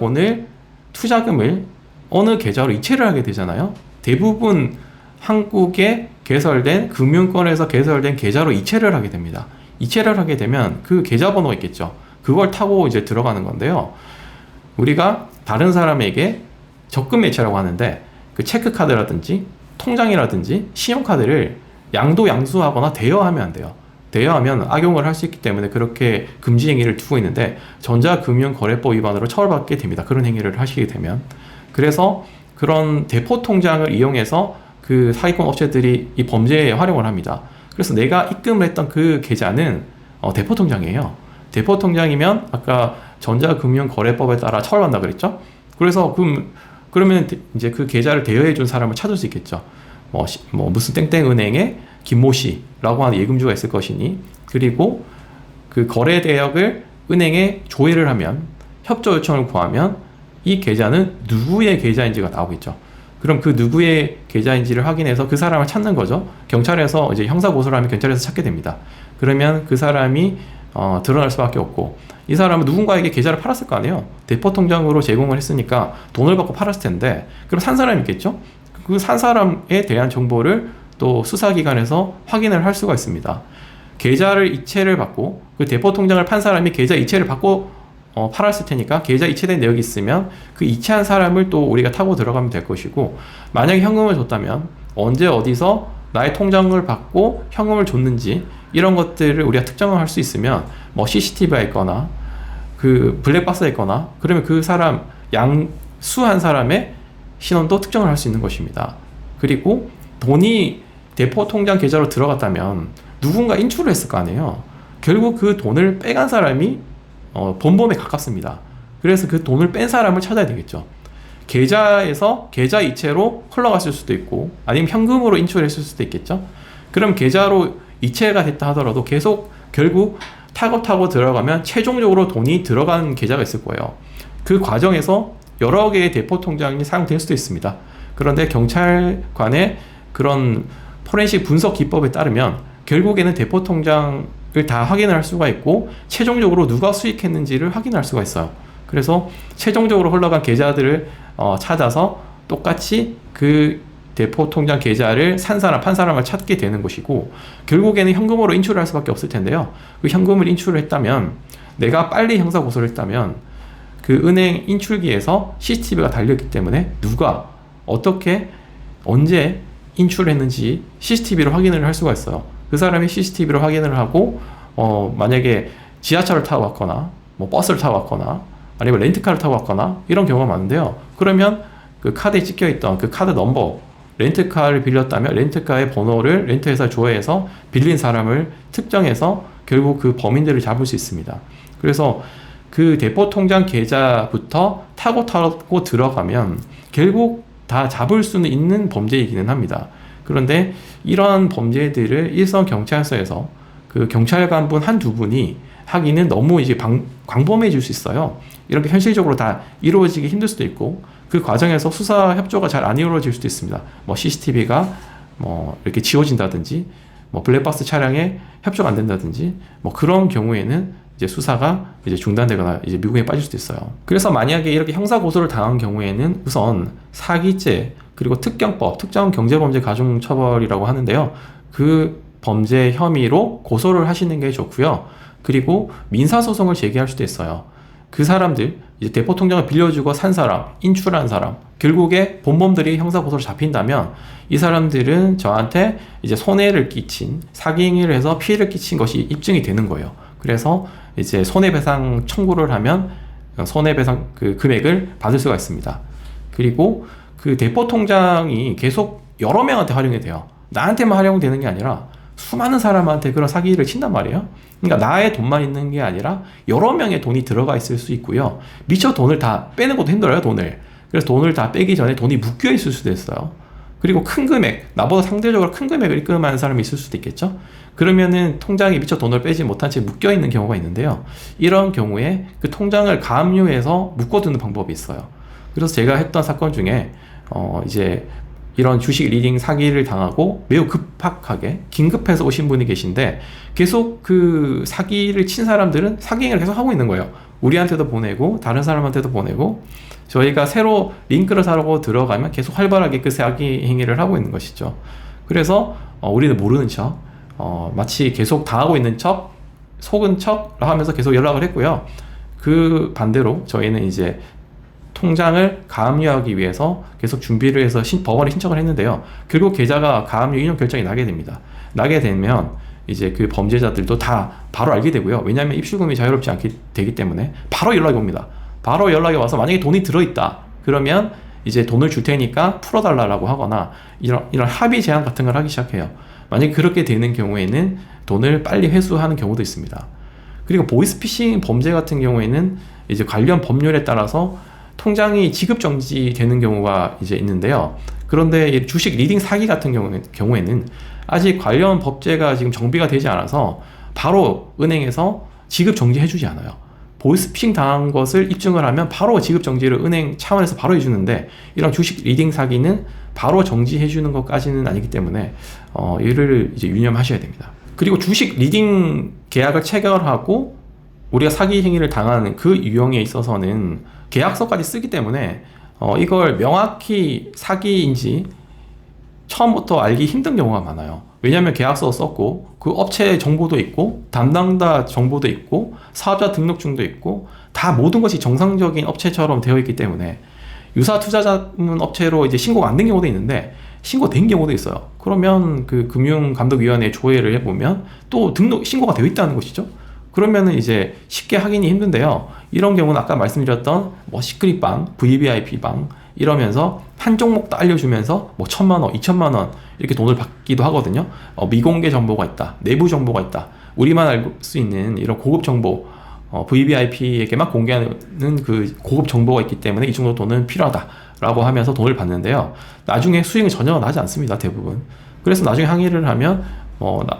투자금을 어느 계좌로 이체를 하게 되잖아요. 대부분 한국에 개설된 금융권에서 개설된 계좌로 이체를 하게 됩니다. 이체를 하게 되면 그 계좌번호가 있겠죠. 그걸 타고 이제 들어가는 건데요. 우리가 다른 사람에게 적금 매체라고 하는데 그 체크카드라든지 통장이라든지 신용카드를 양도양수하거나 대여하면 안 돼요. 대여하면 악용을 할 수 있기 때문에 그렇게 금지 행위를 두고 있는데 전자금융거래법 위반으로 처벌받게 됩니다. 그런 행위를 하시게 되면. 그래서 그런 대포 통장을 이용해서 그 사기꾼 업체들이 이 범죄에 활용을 합니다. 그래서 내가 입금을 했던 그 계좌는 대포 통장이에요. 대포 통장이면 아까 전자금융거래법에 따라 처벌받는다 그랬죠? 그래서 그러면 이제 그 계좌를 대여해 준 사람을 찾을 수 있겠죠. 무슨 땡땡 은행에 김모 씨라고 하는 예금주가 있을 것이니, 그리고 그 거래 대역을 은행에 조회를 하면, 협조 요청을 구하면 이 계좌는 누구의 계좌인지가 나오겠죠. 그럼 그 누구의 계좌인지를 확인해서 그 사람을 찾는 거죠. 경찰에서 이제 형사 고소를 하면 경찰에서 찾게 됩니다. 그러면 그 사람이 드러날 수밖에 없고, 이 사람은 누군가에게 계좌를 팔았을 거 아니에요. 대포 통장으로 제공을 했으니까 돈을 받고 팔았을 텐데, 그럼 산 사람이 있겠죠. 그 산 사람에 대한 정보를 또 수사기관에서 확인을 할 수가 있습니다. 계좌를 이체를 받고 그 대포 통장을 판 사람이 계좌 이체를 받고 팔았을 테니까 계좌 이체된 내역이 있으면 그 이체한 사람을 또 우리가 타고 들어가면 될 것이고, 만약에 현금을 줬다면 언제 어디서 나의 통장을 받고 현금을 줬는지 이런 것들을 우리가 특정을 할 수 있으면, 뭐 CCTV가 있거나 그 블랙박스가 있거나 그러면 그 사람 양수한 사람의 신원도 특정을 할 수 있는 것입니다. 그리고 돈이 대포 통장 계좌로 들어갔다면 누군가 인출을 했을 거 아니에요. 결국 그 돈을 빼간 사람이 본범에 가깝습니다. 그래서 그 돈을 뺀 사람을 찾아야 되겠죠. 계좌에서 계좌 이체로 흘러갔을 수도 있고, 아니면 현금으로 인출했을 수도 있겠죠. 그럼 계좌로 이체가 됐다 하더라도 계속 결국 타고 들어가면 최종적으로 돈이 들어간 계좌가 있을 거예요. 그 과정에서 여러 개의 대포 통장이 사용될 수도 있습니다. 그런데 경찰관의 그런 포렌식 분석 기법에 따르면 결국에는 대포 통장을 다 확인을 할 수가 있고, 최종적으로 누가 수익했는지를 확인할 수가 있어요. 그래서 최종적으로 흘러간 계좌들을 찾아서 똑같이 그 대포 통장 계좌를 산 사람, 판 사람을 찾게 되는 것이고, 결국에는 현금으로 인출을 할 수밖에 없을 텐데요. 그 현금을 인출을 했다면, 내가 빨리 형사 고소를 했다면 그 은행 인출기에서 CCTV가 달려있기 때문에 누가 어떻게 언제 인출을 했는지 CCTV로 확인을 할 수가 있어요. 그 사람이 CCTV로 확인을 하고 만약에 지하철을 타고 왔거나 뭐 버스를 타고 왔거나 아니면 렌트카를 타고 왔거나 이런 경우가 많은데요. 그러면 그 카드에 찍혀있던 그 카드 넘버, 렌트카를 빌렸다면 렌트카의 번호를 렌트회사 조회해서 빌린 사람을 특정해서 결국 그 범인들을 잡을 수 있습니다. 그래서 그 대포 통장 계좌부터 타고 들어가면 결국 다 잡을 수는 있는 범죄이기는 합니다. 그런데 이러한 범죄들을 일선 경찰서에서 그 경찰관분 한두 분이 하기는 너무 이제 광범해질 수 있어요. 이렇게 현실적으로 다 이루어지기 힘들 수도 있고, 그 과정에서 수사 협조가 잘 안 이루어질 수도 있습니다. 뭐 CCTV가 뭐 이렇게 지워진다든지, 뭐 블랙박스 차량에 협조가 안 된다든지, 뭐 그런 경우에는 이제 수사가 이제 중단되거나 이제 미궁에 빠질 수도 있어요. 그래서 만약에 이렇게 형사 고소를 당한 경우에는 우선 사기죄, 그리고 특경법, 특정경제범죄 가중처벌이라고 하는데요. 그 범죄 혐의로 고소를 하시는 게 좋고요. 그리고 민사소송을 제기할 수도 있어요. 그 사람들, 이제 대포 통장을 빌려주고 산 사람, 인출한 사람, 결국에 본범들이 형사 고소로 잡힌다면 이 사람들은 저한테 이제 손해를 끼친, 사기 행위를 해서 피해를 끼친 것이 입증이 되는 거예요. 그래서 이제 손해배상 청구를 하면 손해배상 그 금액을 받을 수가 있습니다. 그리고 그 대포 통장이 계속 여러 명한테 활용이 돼요. 나한테만 활용되는 게 아니라 수많은 사람한테 그런 사기를 친단 말이에요. 그러니까 나의 돈만 있는 게 아니라 여러 명의 돈이 들어가 있을 수 있고요. 미처 돈을 다 빼는 것도 힘들어요, 돈을. 그래서 돈을 다 빼기 전에 돈이 묶여 있을 수도 있어요. 그리고 큰 금액, 나보다 상대적으로 큰 금액을 입금하는 사람이 있을 수도 있겠죠. 그러면은 통장에 미처 돈을 빼지 못한 채 묶여 있는 경우가 있는데요. 이런 경우에 그 통장을 가압류해서 묶어두는 방법이 있어요. 그래서 제가 했던 사건 중에 이제 이런 주식 리딩 사기를 당하고 매우 급박하게 긴급해서 오신 분이 계신데, 계속 그 사기를 친 사람들은 사기행위를 계속 하고 있는 거예요. 우리한테도 보내고 다른 사람한테도 보내고, 저희가 새로 링크를 사려고 들어가면 계속 활발하게 그 사기 행위를 하고 있는 것이죠. 그래서 우리는 모르는 척, 마치 계속 당하고 있는 척, 속은 척 하면서 계속 연락을 했고요. 그 반대로 저희는 이제 통장을 가압류하기 위해서 계속 준비를 해서 법원에 신청을 했는데요. 결국 계좌가 가압류 인용 결정이 나게 됩니다. 나게 되면 이제 그 범죄자들도 다 바로 알게 되고요. 왜냐하면 입출금이 자유롭지 않게 되기 때문에 바로 연락이 옵니다. 바로 연락이 와서 만약에 돈이 들어있다 그러면 이제 돈을 줄 테니까 풀어달라고 하거나 이런 합의 제한 같은 걸 하기 시작해요. 만약에 그렇게 되는 경우에는 돈을 빨리 회수하는 경우도 있습니다. 그리고 보이스피싱 범죄 같은 경우에는 이제 관련 법률에 따라서 통장이 지급 정지되는 경우가 이제 있는데요. 그런데 주식 리딩 사기 같은 경우에는 아직 관련 법제가 지금 정비가 되지 않아서 바로 은행에서 지급 정지해주지 않아요. 보이스피싱 당한 것을 입증을 하면 바로 지급 정지를 은행 차원에서 바로 해주는데, 이런 주식 리딩 사기는 바로 정지해주는 것까지는 아니기 때문에 이를 이제 유념하셔야 됩니다. 그리고 주식 리딩 계약을 체결하고 우리가 사기 행위를 당하는 그 유형에 있어서는 계약서까지 쓰기 때문에 이걸 명확히 사기인지 처음부터 알기 힘든 경우가 많아요. 왜냐하면 계약서 썼고 그 업체 정보도 있고 담당자 정보도 있고 사업자 등록증도 있고 다 모든 것이 정상적인 업체처럼 되어 있기 때문에 유사 투자자문 업체로 이제 신고가 안 된 경우도 있는데 신고된 경우도 있어요. 그러면 그 금융감독위원회에 조회를 해보면 또 신고가 되어 있다는 것이죠. 그러면은 이제 쉽게 확인이 힘든데요. 이런 경우는 아까 말씀드렸던 뭐 시크릿방, VVIP방 이러면서 한 종목 다 알려주면서 뭐 1,000만 원, 2,000만 원 이렇게 돈을 받기도 하거든요. 미공개 정보가 있다, 내부 정보가 있다, 우리만 알 수 있는 이런 고급 정보, VVIP에게만 공개하는 그 고급 정보가 있기 때문에 이 정도 돈은 필요하다라고 하면서 돈을 받는데요. 나중에 수익은 전혀 나지 않습니다, 대부분. 그래서 나중에 항의를 하면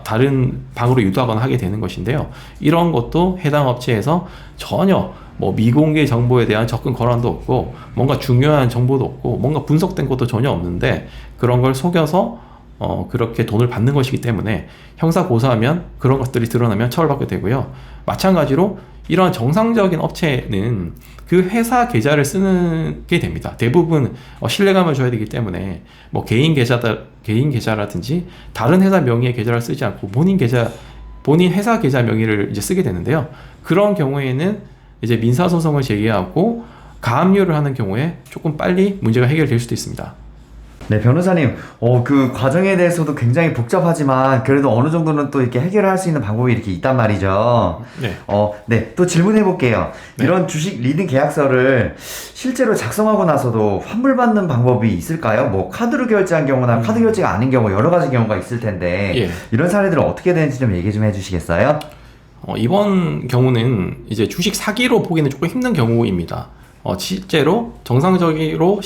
다른 방으로 유도하거나 하게 되는 것인데요. 이런 것도 해당 업체에서 전혀 뭐 미공개 정보에 대한 접근 권한도 없고 뭔가 중요한 정보도 없고 뭔가 분석된 것도 전혀 없는데 그런 걸 속여서 그렇게 돈을 받는 것이기 때문에 형사 고소하면 그런 것들이 드러나면 처벌받게 되고요. 마찬가지로 이런 정상적인 업체는 그 회사 계좌를 쓰는 게 됩니다. 대부분 신뢰감을 줘야 되기 때문에 뭐 개인 계좌라든지 다른 회사 명의의 계좌를 쓰지 않고 본인 회사 계좌 명의를 이제 쓰게 되는데요. 그런 경우에는 이제 민사소송을 제기하고 가압류를 하는 경우에 조금 빨리 문제가 해결될 수도 있습니다. 네, 변호사님, 그 과정에 대해서도 굉장히 복잡하지만 그래도 어느 정도는 또 이렇게 해결할 수 있는 방법이 이렇게 있단 말이죠. 네. 네, 또 질문해 볼게요. 네. 이런 주식 리딩 계약서를 실제로 작성하고 나서도 환불받는 방법이 있을까요? 뭐 카드로 결제한 경우나 카드 결제가 아닌 경우 여러 가지 경우가 있을 텐데 예. 이런 사례들은 어떻게 되는지 좀 얘기 좀 해주시겠어요? 이번 경우는 이제 주식 사기로 보기는 조금 힘든 경우입니다. 실제로 정상적으로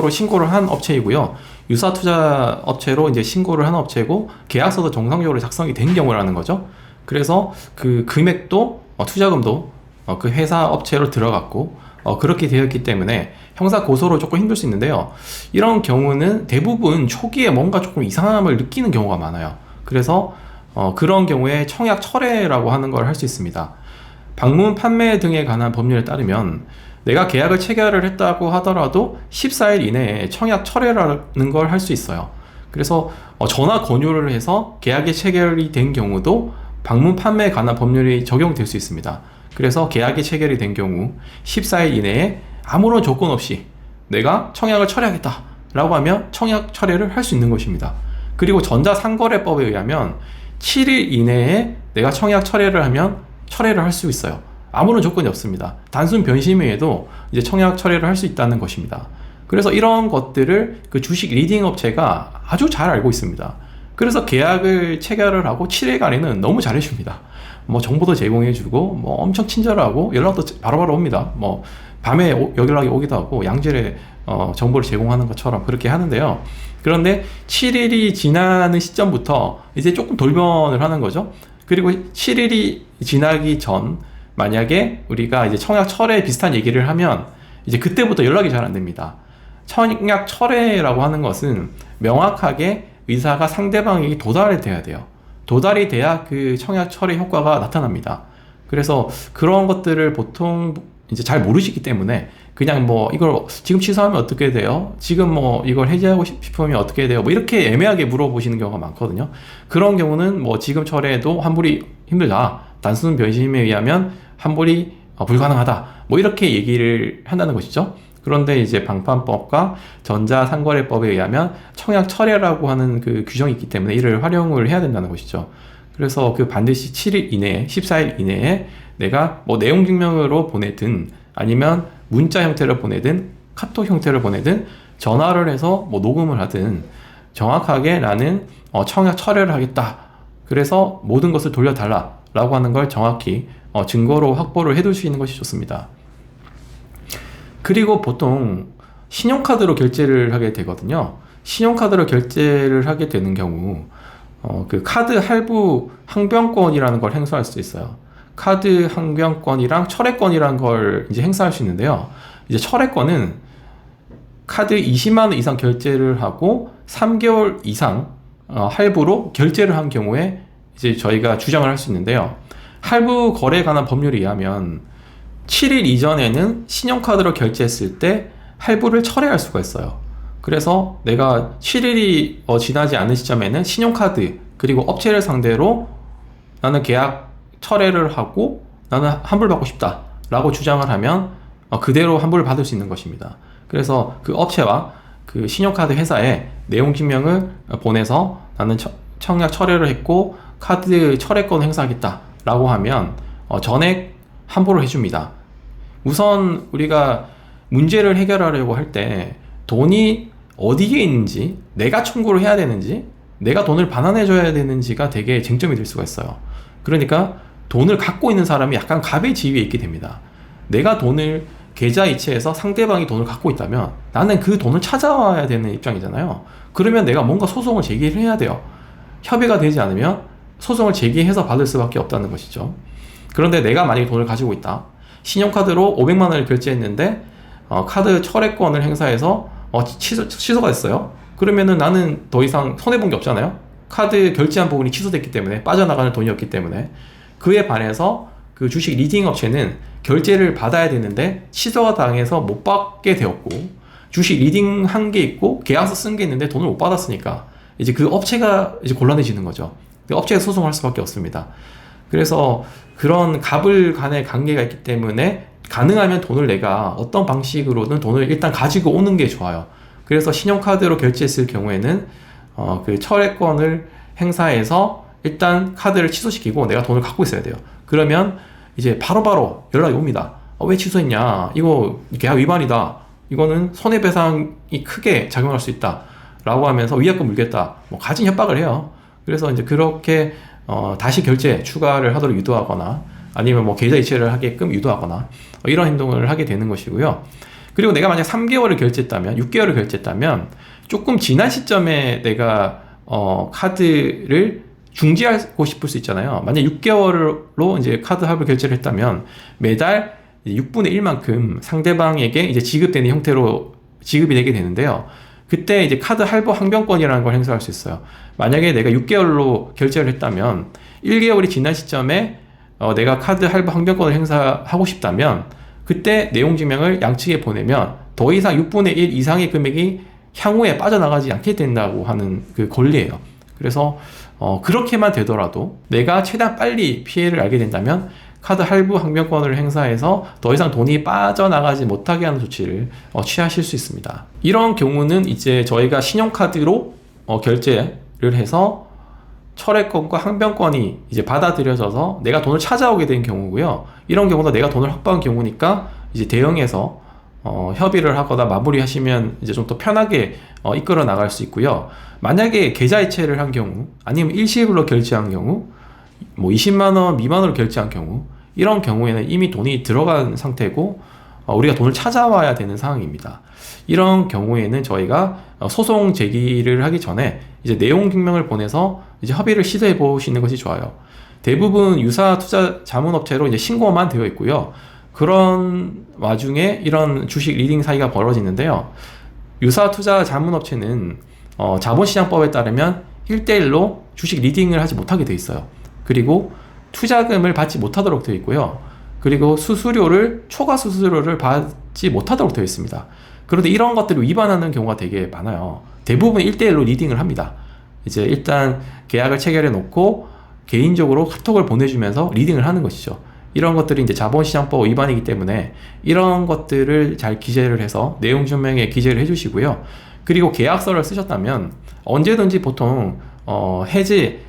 신고를 한 업체이고요. 유사 투자 업체로 이제 신고를 한 업체고 계약서도 정상적으로 작성이 된 경우라는 거죠. 그래서 그 금액도 투자금도 그 회사 업체로 들어갔고 그렇게 되었기 때문에 형사 고소로 조금 힘들 수 있는데요. 이런 경우는 대부분 초기에 뭔가 조금 이상함을 느끼는 경우가 많아요. 그래서 그런 경우에 청약 철회라고 하는 걸 할 수 있습니다. 방문 판매 등에 관한 법률에 따르면 내가 계약을 체결을 했다고 하더라도 14일 이내에 청약 철회라는 걸 할 수 있어요. 그래서 전화 권유를 해서 계약이 체결이 된 경우도 방문 판매에 관한 법률이 적용될 수 있습니다. 그래서 계약이 체결이 된 경우 14일 이내에 아무런 조건 없이 내가 청약을 철회하겠다 라고 하면 청약 철회를 할 수 있는 것입니다. 그리고 전자상거래법에 의하면 7일 이내에 내가 청약 철회를 하면 철회를 할 수 있어요. 아무런 조건이 없습니다. 단순 변심에도 이제 청약 철회를 할 수 있다는 것입니다. 그래서 이런 것들을 그 주식 리딩 업체가 아주 잘 알고 있습니다. 그래서 계약을 체결을 하고 7일간에는 너무 잘해줍니다. 뭐 정보도 제공해주고 뭐 엄청 친절하고 연락도 바로바로 옵니다. 뭐 밤에 연락이 오기도 하고 양질의 정보를 제공하는 것처럼 그렇게 하는데요. 그런데 7일이 지나는 시점부터 이제 조금 돌변을 하는 거죠. 그리고 7일이 지나기 전 만약에 우리가 이제 청약 철회 비슷한 얘기를 하면 이제 그때부터 연락이 잘 안 됩니다. 청약 철회라고 하는 것은 명확하게 의사가 상대방에게 도달이 돼야 돼요. 도달이 돼야 그 청약 철회 효과가 나타납니다. 그래서 그런 것들을 보통 이제 잘 모르시기 때문에 그냥 뭐 이걸 지금 취소하면 어떻게 돼요? 지금 뭐 이걸 해지하고 싶으면 어떻게 돼요? 뭐 이렇게 애매하게 물어보시는 경우가 많거든요. 그런 경우는 뭐 지금 철회도 환불이 힘들다. 단순 변심에 의하면 환불이 불가능하다. 뭐 이렇게 얘기를 한다는 것이죠. 그런데 이제 방판법과 전자상거래법에 의하면 청약 철회라고 하는 그 규정이 있기 때문에 이를 활용을 해야 된다는 것이죠. 그래서 그 반드시 7일 이내에, 14일 이내에 내가 뭐 내용 증명으로 보내든 아니면 문자 형태로 보내든 카톡 형태로 보내든 전화를 해서 뭐 녹음을 하든 정확하게 나는 청약 철회를 하겠다. 그래서 모든 것을 돌려달라 라고 하는 걸 정확히 증거로 확보를 해둘 수 있는 것이 좋습니다. 그리고 보통 신용카드로 결제를 하게 되거든요. 신용카드로 결제를 하게 되는 경우 그 카드 할부 항변권이라는 걸 행사할 수 있어요. 카드 항변권이랑 철회권이라는 걸 이제 행사할 수 있는데요. 이제 철회권은 카드 20만 원 이상 결제를 하고 3개월 이상 할부로 결제를 한 경우에 이제 저희가 주장을 할 수 있는데요. 할부 거래에 관한 법률에 의하면 7일 이전에는 신용카드로 결제했을 때 할부를 철회할 수가 있어요. 그래서 내가 7일이 지나지 않은 시점에는 신용카드 그리고 업체를 상대로 나는 계약 철회를 하고 나는 환불받고 싶다 라고 주장을 하면 그대로 환불을 받을 수 있는 것입니다. 그래서 그 업체와 그 신용카드 회사에 내용 증명을 보내서 나는 청약 철회를 했고 카드 철회권 행사하겠다 라고 하면 전액 환불을 해줍니다. 우선 우리가 문제를 해결하려고 할 때 돈이 어디에 있는지, 내가 청구를 해야 되는지, 내가 돈을 반환해줘야 되는지가 되게 쟁점이 될 수가 있어요. 그러니까 돈을 갖고 있는 사람이 약간 갑의 지위에 있게 됩니다. 내가 돈을 계좌이체해서 상대방이 돈을 갖고 있다면 나는 그 돈을 찾아와야 되는 입장이잖아요. 그러면 내가 뭔가 소송을 제기를 해야 돼요. 협의가 되지 않으면 소송을 제기해서 받을 수밖에 없다는 것이죠. 그런데 내가 만약에 돈을 가지고 있다. 신용카드로 500만 원을 결제했는데 카드 철회권을 행사해서 취소가 됐어요. 그러면은 나는 더 이상 손해본 게 없잖아요. 카드 결제한 부분이 취소됐기 때문에, 빠져나가는 돈이었기 때문에. 그에 반해서 그 주식 리딩 업체는 결제를 받아야 되는데 취소가 당해서 못 받게 되었고, 주식 리딩 한 게 있고 계약서 쓴 게 있는데 돈을 못 받았으니까 이제 그 업체가 이제 곤란해지는 거죠. 그 업체에 소송할 수밖에 없습니다. 그래서 그런 갑을 간의 관계가 있기 때문에 가능하면 돈을 내가 어떤 방식으로든 돈을 일단 가지고 오는 게 좋아요. 그래서 신용카드로 결제했을 경우에는 그 철회권을 행사해서 일단 카드를 취소시키고 내가 돈을 갖고 있어야 돼요. 그러면 이제 바로바로 연락이 옵니다. 왜 취소했냐? 이거 계약 위반이다. 이거는 손해배상이 크게 작용할 수 있다. 라고 하면서 위약금 물겠다. 가진 협박을 해요. 그래서 이제 그렇게 다시 결제 추가를 하도록 유도하거나 아니면 계좌 이체를 하게끔 유도하거나 이런 행동을 하게 되는 것이고요. 그리고 내가 만약 3개월을 결제했다면, 6개월을 결제했다면 조금 지난 시점에 내가 카드를 중지하고 싶을 수 있잖아요. 만약 6개월로 이제 카드 할부 결제를 했다면 매달 6분의 1만큼 상대방에게 이제 지급되는 형태로 지급이 되게 되는데요. 그때 이제 카드 할부 항변권이라는 걸 행사할 수 있어요. 만약에 내가 6개월로 결제를 했다면 1개월이 지난 시점에 내가 카드 할부 항변권을 행사하고 싶다면 그때 내용 증명을 양측에 보내면 더 이상 6분의 1 이상의 금액이 향후에 빠져나가지 않게 된다고 하는 그 권리예요. 그래서 그렇게만 되더라도 내가 최대한 빨리 피해를 알게 된다면 카드 할부 항변권을 행사해서 더 이상 돈이 빠져나가지 못하게 하는 조치를 취하실 수 있습니다. 이런 경우는 이제 저희가 신용카드로 결제를 해서 철회권과 항변권이 이제 받아들여져서 내가 돈을 찾아오게 된 경우고요. 이런 경우도 내가 돈을 확보한 경우니까 이제 대응해서 협의를 하거나 마무리하시면 이제 좀 더 편하게 이끌어 나갈 수 있고요. 만약에 계좌 이체를 한 경우, 아니면 일시불로 결제한 경우, 20만 원 미만으로 결제한 경우, 이런 경우에는 이미 돈이 들어간 상태고 우리가 돈을 찾아와야 되는 상황입니다. 이런 경우에는 저희가 소송 제기를 하기 전에 이제 내용 증명을 보내서 이제 협의를 시도해 보시는 것이 좋아요. 대부분 유사 투자 자문업체로 이제 신고만 되어 있고요. 그런 와중에 이런 주식 리딩 사기가 벌어지는데요. 유사 투자 자문업체는 자본시장법에 따르면 1대1로 주식 리딩을 하지 못하게 되어 있어요. 그리고 투자금을 받지 못하도록 되어 있고요. 그리고 초과 수수료를 받지 못하도록 되어 있습니다. 그런데 이런 것들을 위반하는 경우가 되게 많아요. 대부분 1대1로 리딩을 합니다. 이제 일단 계약을 체결해 놓고 개인적으로 카톡을 보내주면서 리딩을 하는 것이죠. 이런 것들이 이제 자본시장법 위반이기 때문에 이런 것들을 잘 기재를 해서 내용 증명에 기재를 해주시고요. 그리고 계약서를 쓰셨다면 언제든지 보통 해지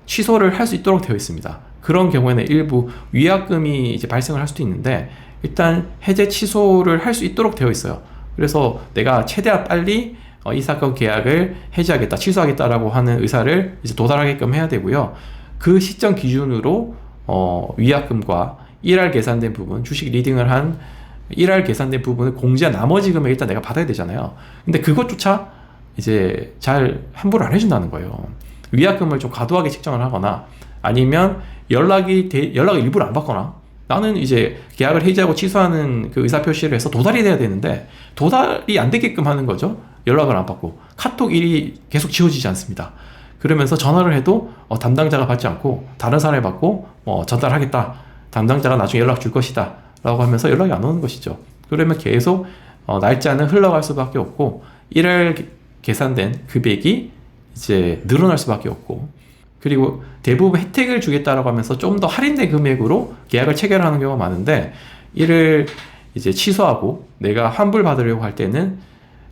취소를 할 수 있도록 되어 있습니다. 그런 경우에는 일부 위약금이 이제 발생을 할 수도 있는데 일단 해제 취소를 할 수 있도록 되어 있어요. 그래서 내가 최대한 빨리 이 사건 계약을 해지하겠다, 취소하겠다라고 하는 의사를 이제 도달하게끔 해야 되고요. 그 시점 기준으로 위약금과 1할 계산된 부분, 주식 리딩을 한 1할 계산된 부분을 공제한 나머지 금액 일단 내가 받아야 되잖아요. 근데 그것조차 이제 잘 환불을 안 해준다는 거예요. 위약금을 좀 과도하게 책정을 하거나 아니면 연락을 일부러 안 받거나 나는 이제 계약을 해지하고 취소하는 그 의사표시를 해서 도달이 돼야 되는데 도달이 안 되게끔 하는 거죠. 연락을 안 받고 카톡 일이 계속 지워지지 않습니다. 그러면서 전화를 해도 담당자가 받지 않고 다른 사람이 받고 전달하겠다. 담당자가 나중에 연락 줄 것이다. 라고 하면서 연락이 안 오는 것이죠. 그러면 계속 날짜는 흘러갈 수밖에 없고 1월 계산된 금액이 이제 늘어날 수밖에 없고 그리고 대부분 혜택을 주겠다라고 하면서 좀 더 할인된 금액으로 계약을 체결하는 경우가 많은데 이를 이제 취소하고 내가 환불 받으려고 할 때는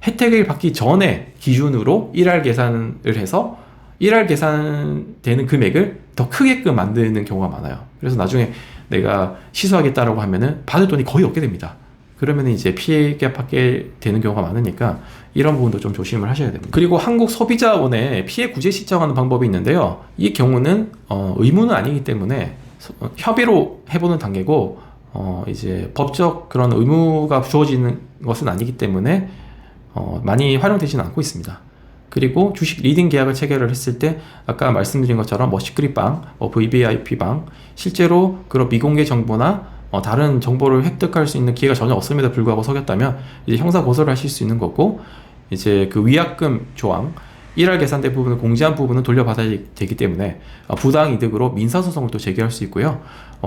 혜택을 받기 전에 기준으로 1할 계산을 해서 1할 계산되는 금액을 더 크게끔 만드는 경우가 많아요. 그래서 나중에 내가 취소하겠다라고 하면은 받을 돈이 거의 없게 됩니다. 그러면 이제 피해가 받게 되는 경우가 많으니까 이런 부분도 좀 조심을 하셔야 됩니다. 그리고 한국소비자원에 피해 구제 신청하는 방법이 있는데요. 이 경우는 의무는 아니기 때문에 협의로 해보는 단계고 이제 법적 그런 의무가 주어지는 것은 아니기 때문에 많이 활용되지는 않고 있습니다. 그리고 주식 리딩 계약을 체결을 했을 때 아까 말씀드린 것처럼 시크릿방, VVIP방 실제로 그런 미공개 정보나 다른 정보를 획득할 수 있는 기회가 전혀 없음에도 불구하고 속였다면 이제 형사 고소를 하실 수 있는 거고 이제 그 위약금 조항 1할 계산된 부분을 공지한 부분은 돌려받아야 되기 때문에 부당 이득으로 민사소송을 또 제기할 수 있고요.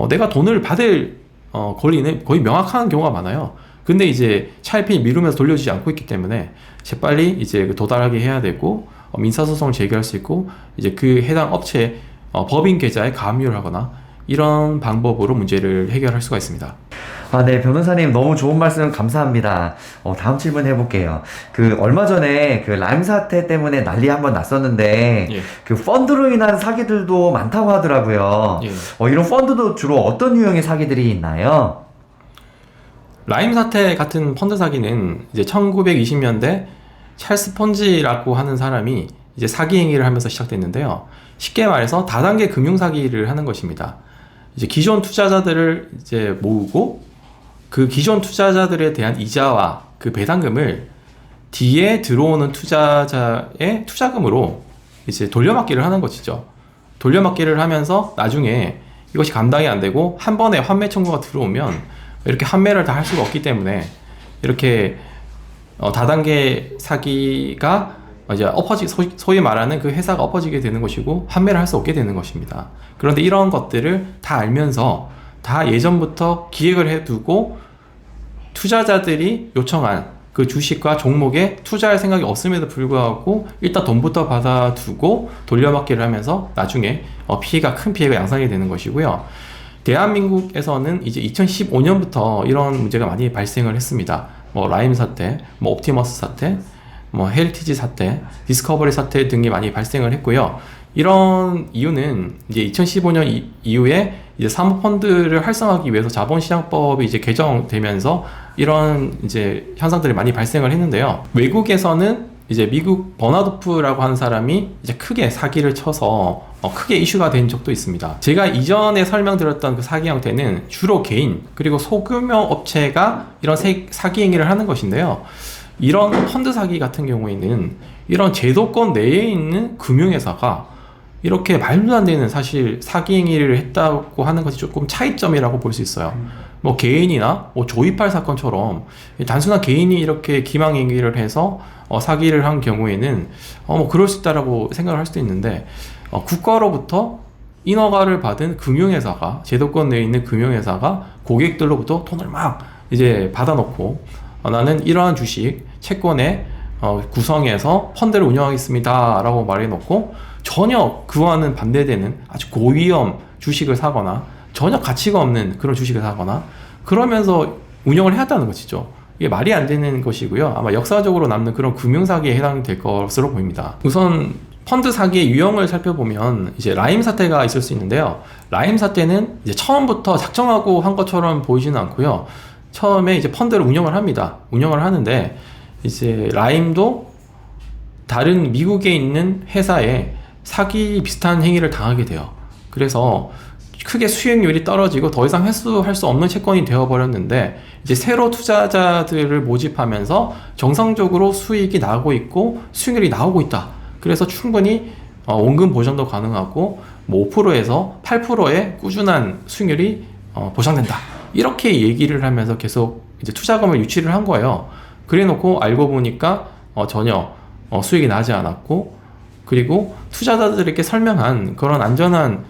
내가 돈을 받을 권리는 거의 명확한 경우가 많아요. 근데 이제 차일피일 미루면서 돌려주지 않고 있기 때문에 재빨리 이제 도달하게 해야 되고 민사소송을 제기할 수 있고 이제 그 해당 업체 법인 계좌에 가압류를 하거나 이런 방법으로 문제를 해결할 수가 있습니다. 네, 변호사님 너무 좋은 말씀 감사합니다. 다음 질문 해볼게요. 얼마 전에 라임 사태 때문에 난리 한번 났었는데, 예. 펀드로 인한 사기들도 많다고 하더라고요. 예. 이런 펀드도 주로 어떤 유형의 사기들이 있나요? 라임 사태 같은 펀드 사기는 이제 1920년대 찰스 폰지라고 하는 사람이 이제 사기 행위를 하면서 시작됐는데요. 쉽게 말해서 다단계 금융 사기를 하는 것입니다. 이제 기존 투자자들을 이제 모으고 그 기존 투자자들에 대한 이자와 그 배당금을 뒤에 들어오는 투자자의 투자금으로 이제 돌려막기를 하는 것이죠. 돌려막기를 하면서 나중에 이것이 감당이 안 되고 한 번에 환매 청구가 들어오면 이렇게 환매를 다 할 수가 없기 때문에 이렇게 다단계 사기가 이제 소위 말하는 그 회사가 엎어지게 되는 것이고 환매를 할 수 없게 되는 것입니다. 그런데 이런 것들을 다 알면서 다 예전부터 기획을 해두고 투자자들이 요청한 그 주식과 종목에 투자할 생각이 없음에도 불구하고 일단 돈부터 받아두고 돌려막기를 하면서 나중에 큰 피해가 양산이 되는 것이고요. 대한민국에서는 이제 2015년부터 이런 문제가 많이 발생을 했습니다. 라임 사태, 옵티머스 사태, 헬리티지 사태, 디스커버리 사태 등이 많이 발생을 했고요. 이런 이유는 이제 2015년 이후에 이제 사모펀드를 활성화하기 위해서 자본시장법이 이제 개정되면서 이런 이제 현상들이 많이 발생을 했는데요. 외국에서는 이제 미국 버나도프라고 하는 사람이 이제 크게 사기를 쳐서 크게 이슈가 된 적도 있습니다. 제가 이전에 설명드렸던 그 사기 형태는 주로 개인 그리고 소규모 업체가 이런 사기 행위를 하는 것인데요. 이런 펀드 사기 같은 경우에는 이런 제도권 내에 있는 금융회사가 이렇게 말도 안 되는 사실 사기 행위를 했다고 하는 것이 조금 차이점이라고 볼 수 있어요. 개인이나 조이팔 사건처럼 단순한 개인이 이렇게 기망 행위를 해서 사기를 한 경우에는 그럴 수 있다라고 생각을 할 수도 있는데 국가로부터 인허가를 받은 금융회사가 제도권 내에 있는 금융회사가 고객들로부터 돈을 막 이제 받아놓고 나는 이러한 주식 채권에 구성해서 펀드를 운영하겠습니다 라고 말해놓고 전혀 그와는 반대되는 아주 고위험 주식을 사거나 전혀 가치가 없는 그런 주식을 사거나 그러면서 운영을 해왔다는 것이죠. 이게 말이 안 되는 것이고요. 아마 역사적으로 남는 그런 금융사기에 해당될 것으로 보입니다. 우선 펀드 사기의 유형을 살펴보면 이제 라임 사태가 있을 수 있는데요. 라임 사태는 이제 처음부터 작정하고 한 것처럼 보이지는 않고요. 처음에 이제 펀드를 운영을 합니다. 운영을 하는데 이제 라임도 다른 미국에 있는 회사에 사기 비슷한 행위를 당하게 돼요. 그래서 크게 수익률이 떨어지고 더 이상 회수할 수 없는 채권이 되어버렸는데 이제 새로 투자자들을 모집하면서 정상적으로 수익이 나고 있고 수익률이 나오고 있다. 그래서 충분히 원금 보전도 가능하고 뭐 5%에서 8%의 꾸준한 수익률이 보장된다. 이렇게 얘기를 하면서 계속 이제 투자금을 유치를 한 거예요. 그래놓고 알고 보니까 전혀 수익이 나지 않았고, 그리고 투자자들에게 설명한 그런 안전한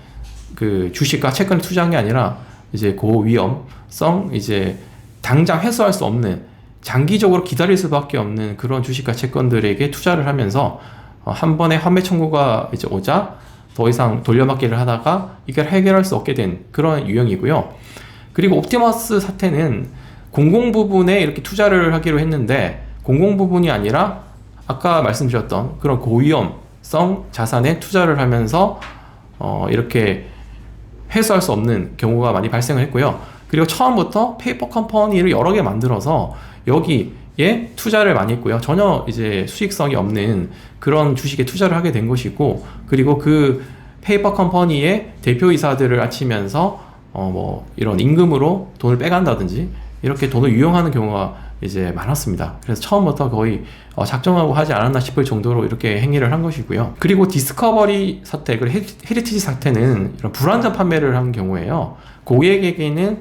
그 주식과 채권에 투자한 게 아니라 이제 고위험성, 이제 당장 회수할 수 없는, 장기적으로 기다릴 수밖에 없는 그런 주식과 채권들에게 투자를 하면서 한 번에 환매 청구가 이제 오자 더 이상 돌려막기를 하다가 이걸 해결할 수 없게 된 그런 유형이고요. 그리고 옵티머스 사태는 공공 부분에 이렇게 투자를 하기로 했는데 공공 부분이 아니라 아까 말씀드렸던 그런 고위험성 자산에 투자를 하면서 이렇게 회수할 수 없는 경우가 많이 발생을 했고요. 그리고 처음부터 페이퍼 컴퍼니를 여러 개 만들어서 여기에 투자를 많이 했고요. 전혀 이제 수익성이 없는 그런 주식에 투자를 하게 된 것이고, 그리고 그 페이퍼 컴퍼니의 대표이사들을 아치면서 뭐 이런 임금으로 돈을 빼간다든지 이렇게 돈을 유용하는 경우가 이제 많았습니다. 그래서 처음부터 거의 작정하고 하지 않았나 싶을 정도로 이렇게 행위를 한 것이고요. 그리고 디스커버리 사태, 그리고 헤리티지 사태는 이런 불안전 판매를 한 경우에요. 고객에게는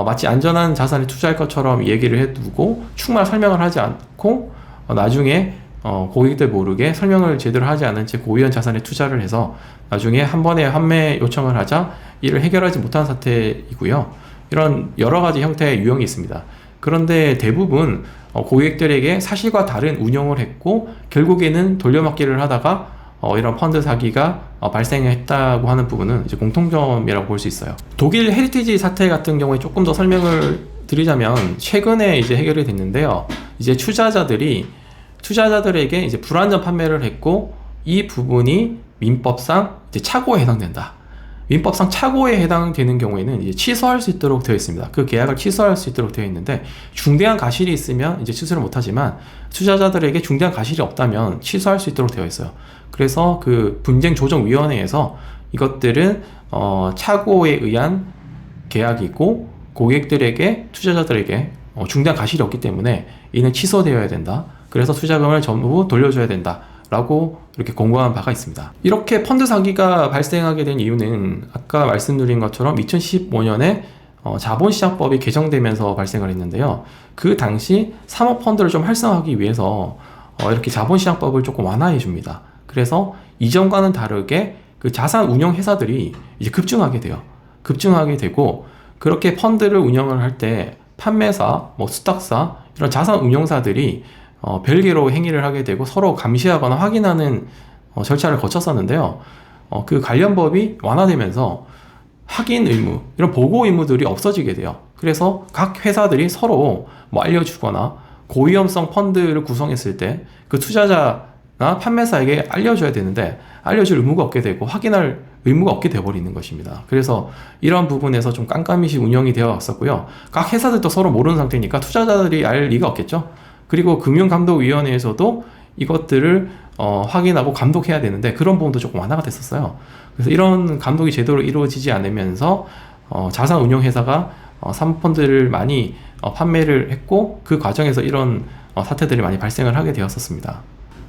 마치 안전한 자산에 투자할 것처럼 얘기를 해두고 충분한 설명을 하지 않고 나중에 고객들 모르게 설명을 제대로 하지 않은 채 고위험 자산에 투자를 해서 나중에 한 번에 환매 요청을 하자 이를 해결하지 못한 사태이고요. 이런 여러 가지 형태의 유형이 있습니다. 그런데 대부분 고객들에게 사실과 다른 운영을 했고 결국에는 돌려막기를 하다가 이런 펀드 사기가 발생했다고 하는 부분은 이제 공통점이라고 볼 수 있어요. 독일 헤리티지 사태 같은 경우에 조금 더 설명을 드리자면 최근에 이제 해결이 됐는데요. 이제 투자자들에게 이제 불안전 판매를 했고 이 부분이 민법상 이제 착오에 해당된다. 민법상 착오에 해당되는 경우에는 이제 취소할 수 있도록 되어 있습니다. 그 계약을 취소할 수 있도록 되어 있는데 중대한 가실이 있으면 이제 취소를 못하지만 투자자들에게 중대한 가실이 없다면 취소할 수 있도록 되어 있어요. 그래서 그 분쟁조정위원회에서 이것들은 착오에 의한 계약이고 고객들에게 투자자들에게 중대한 가실이 없기 때문에 이는 취소되어야 된다. 그래서 투자금을 전부 돌려줘야 된다. 라고 이렇게 공고한 바가 있습니다. 이렇게 펀드 사기가 발생하게 된 이유는 아까 말씀드린 것처럼 2015년에 자본시장법이 개정되면서 발생을 했는데요. 그 당시 사모펀드를 좀 활성화하기 위해서 이렇게 자본시장법을 조금 완화해 줍니다. 그래서 이전과는 다르게 그 자산 운용 회사들이 이제 급증하게 되고 그렇게 펀드를 운영을 할 때 판매사, 뭐 수탁사 이런 자산 운용사들이 별개로 행위를 하게 되고 서로 감시하거나 확인하는 절차를 거쳤었는데요. 그 관련 법이 완화되면서 확인 의무, 이런 보고 의무들이 없어지게 돼요. 그래서 각 회사들이 서로 뭐 알려주거나 고위험성 펀드를 구성했을 때 그 투자자나 판매사에게 알려줘야 되는데 알려줄 의무가 없게 되고 확인할 의무가 없게 돼버리는 것입니다. 그래서 이런 부분에서 좀 깜깜이시 운영이 되어 왔었고요. 각 회사들도 서로 모르는 상태니까 투자자들이 알 리가 없겠죠. 그리고 금융감독위원회에서도 이것들을 확인하고 감독해야 되는데 그런 부분도 조금 완화가 됐었어요. 그래서 이런 감독이 제대로 이루어지지 않으면서 자산 운용회사가 사모펀드를 많이 판매를 했고 그 과정에서 이런 사태들이 많이 발생을 하게 되었었습니다.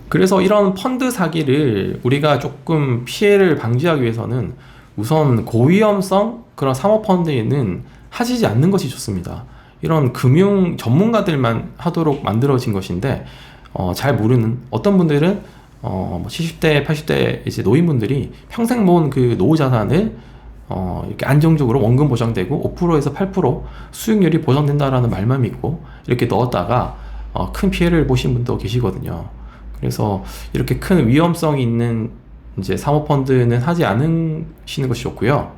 그래서 이런 펀드 사기를 우리가 조금 피해를 방지하기 위해서는 우선 고위험성 그런 사모펀드에는 하시지 않는 것이 좋습니다. 이런 금융 전문가들만 하도록 만들어진 것인데 잘 모르는 어떤 분들은 70대, 80대 이제 노인분들이 평생 모은 그 노후 자산을 이렇게 안정적으로 원금 보장되고 5%에서 8% 수익률이 보장된다라는 말만 믿고 이렇게 넣었다가 큰 피해를 보신 분도 계시거든요. 그래서 이렇게 큰 위험성이 있는 이제 사모펀드는 하지 않으시는 것이 좋고요.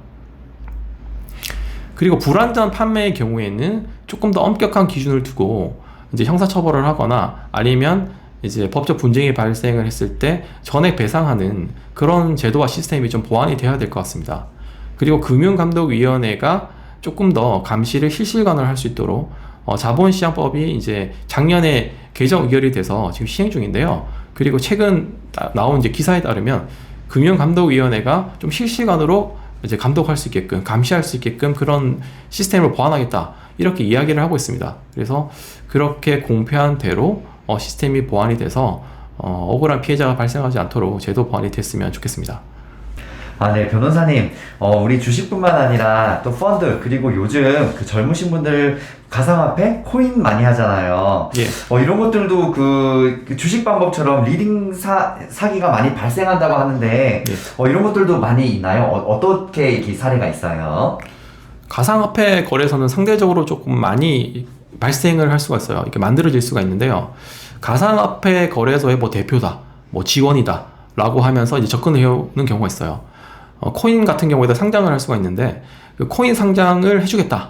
그리고 불안전 판매의 경우에는 조금 더 엄격한 기준을 두고 이제 형사처벌을 하거나 아니면 이제 법적 분쟁이 발생을 했을 때 전액 배상하는 그런 제도와 시스템이 좀 보완이 되어야 될 것 같습니다. 그리고 금융감독위원회가 조금 더 감시를 실시간으로 할 수 있도록 자본시장법이 이제 작년에 개정 의결이 돼서 지금 시행 중인데요. 그리고 최근 나온 이제 기사에 따르면 금융감독위원회가 좀 실시간으로 이제 감독할 수 있게끔, 감시할 수 있게끔 그런 시스템을 보완하겠다, 이렇게 이야기를 하고 있습니다. 그래서 그렇게 공표한 대로 시스템이 보완이 돼서 억울한 피해자가 발생하지 않도록 제도 보완이 됐으면 좋겠습니다. 아, 네, 변호사님. 우리 주식뿐만 아니라 또 펀드, 그리고 요즘 그 젊으신 분들 가상화폐, 코인 많이 하잖아요. 예. 이런 것들도 그 주식 방법처럼 리딩 사기가 많이 발생한다고 하는데, 예. 이런 것들도 많이 있나요? 어떻게 이렇게 사례가 있어요? 가상화폐 거래소는 상대적으로 조금 많이 발생을 할 수가 있어요. 이렇게 만들어질 수가 있는데요. 가상화폐 거래소의 뭐 대표다, 뭐 직원이다 라고 하면서 이제 접근을 해오는 경우가 있어요. 코인 같은 경우에도 상장을 할 수가 있는데, 그 코인 상장을 해주겠다,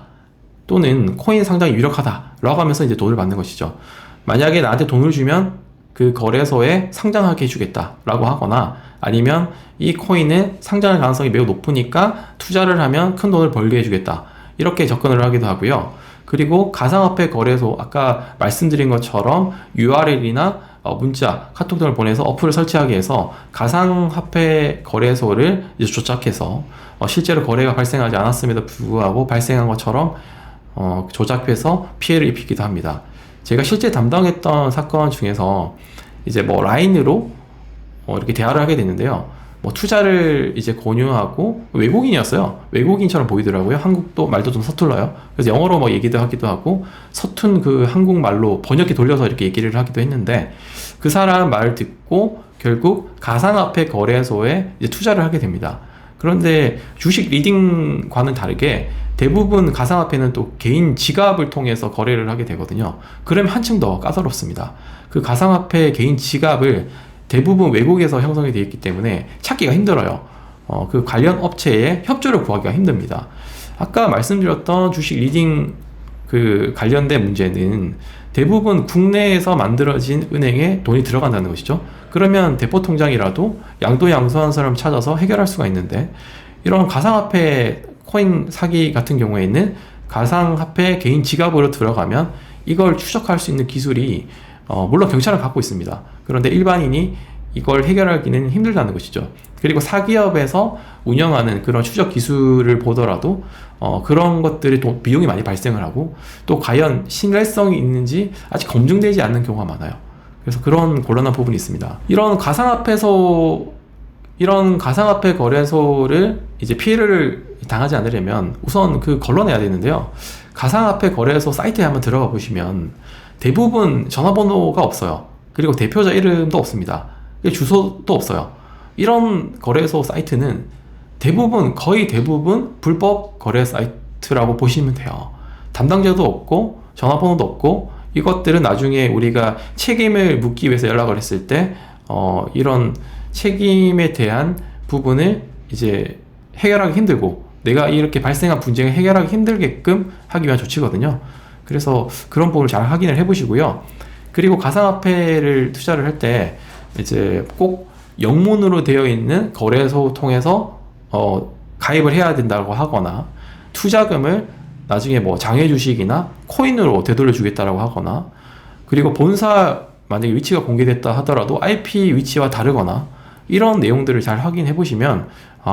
또는 코인 상장이 유력하다 라고 하면서 이제 돈을 받는 것이죠. 만약에 나한테 돈을 주면 그 거래소에 상장하게 해주겠다 라고 하거나, 아니면 이 코인은 상장할 가능성이 매우 높으니까 투자를 하면 큰 돈을 벌게 해주겠다, 이렇게 접근을 하기도 하고요. 그리고 가상화폐 거래소, 아까 말씀드린 것처럼 URL이나 문자, 카톡 등을 보내서 어플을 설치하게 해서 가상화폐 거래소를 이제 조작해서 실제로 거래가 발생하지 않았음에도 불구하고 발생한 것처럼 조작해서 피해를 입히기도 합니다. 제가 실제 담당했던 사건 중에서 이제 뭐 라인으로 이렇게 대화를 하게 됐는데요. 뭐 투자를 이제 권유하고, 외국인이었어요. 외국인처럼 보이더라고요. 한국도 말도 좀 서툴러요. 그래서 영어로 뭐 얘기도 하기도 하고, 서툰 그 한국말로 번역기 돌려서 이렇게 얘기를 하기도 했는데, 그 사람 말 듣고 결국 가상화폐 거래소에 이제 투자를 하게 됩니다. 그런데 주식 리딩과는 다르게 대부분 가상화폐는 또 개인 지갑을 통해서 거래를 하게 되거든요. 그러면 한층 더 까다롭습니다. 그 가상화폐 개인 지갑을 대부분 외국에서 형성이 되어 있기 때문에 찾기가 힘들어요. 그 관련 업체에 협조를 구하기가 힘듭니다. 아까 말씀드렸던 주식 리딩 그 관련된 문제는 대부분 국내에서 만들어진 은행에 돈이 들어간다는 것이죠. 그러면 대포 통장이라도 양도양수한 사람 찾아서 해결할 수가 있는데, 이런 가상화폐 코인 사기 같은 경우에는 가상화폐 개인 지갑으로 들어가면 이걸 추적할 수 있는 기술이 물론 경찰은 갖고 있습니다. 그런데 일반인이 이걸 해결하기는 힘들다는 것이죠. 그리고 사기업에서 운영하는 그런 추적 기술을 보더라도 그런 것들이 또 비용이 많이 발생을 하고, 또 과연 신뢰성이 있는지 아직 검증되지 않는 경우가 많아요. 그래서 그런 곤란한 부분이 있습니다. 이런 가상화폐 거래소를 이제 피해를 당하지 않으려면 우선 그 걸러내야 되는데요. 가상화폐 거래소 사이트에 한번 들어가 보시면 대부분 전화번호가 없어요. 그리고 대표자 이름도 없습니다. 주소도 없어요. 이런 거래소 사이트는 거의 대부분 불법 거래 사이트라고 보시면 돼요. 담당자도 없고 전화번호도 없고, 이것들은 나중에 우리가 책임을 묻기 위해서 연락을 했을 때 이런 책임에 대한 부분을 이제 해결하기 힘들고, 내가 이렇게 발생한 분쟁을 해결하기 힘들게끔 하기 위한 조치거든요. 그래서 그런 부분을 잘 확인을 해보시고요. 그리고 가상화폐를 투자를 할 때 이제 꼭 영문으로 되어 있는 거래소 통해서 가입을 해야 된다고 하거나, 투자금을 나중에 뭐 장외 주식이나 코인으로 되돌려 주겠다라고 하거나, 그리고 본사 만약에 위치가 공개됐다 하더라도 IP 위치와 다르거나, 이런 내용들을 잘 확인해 보시면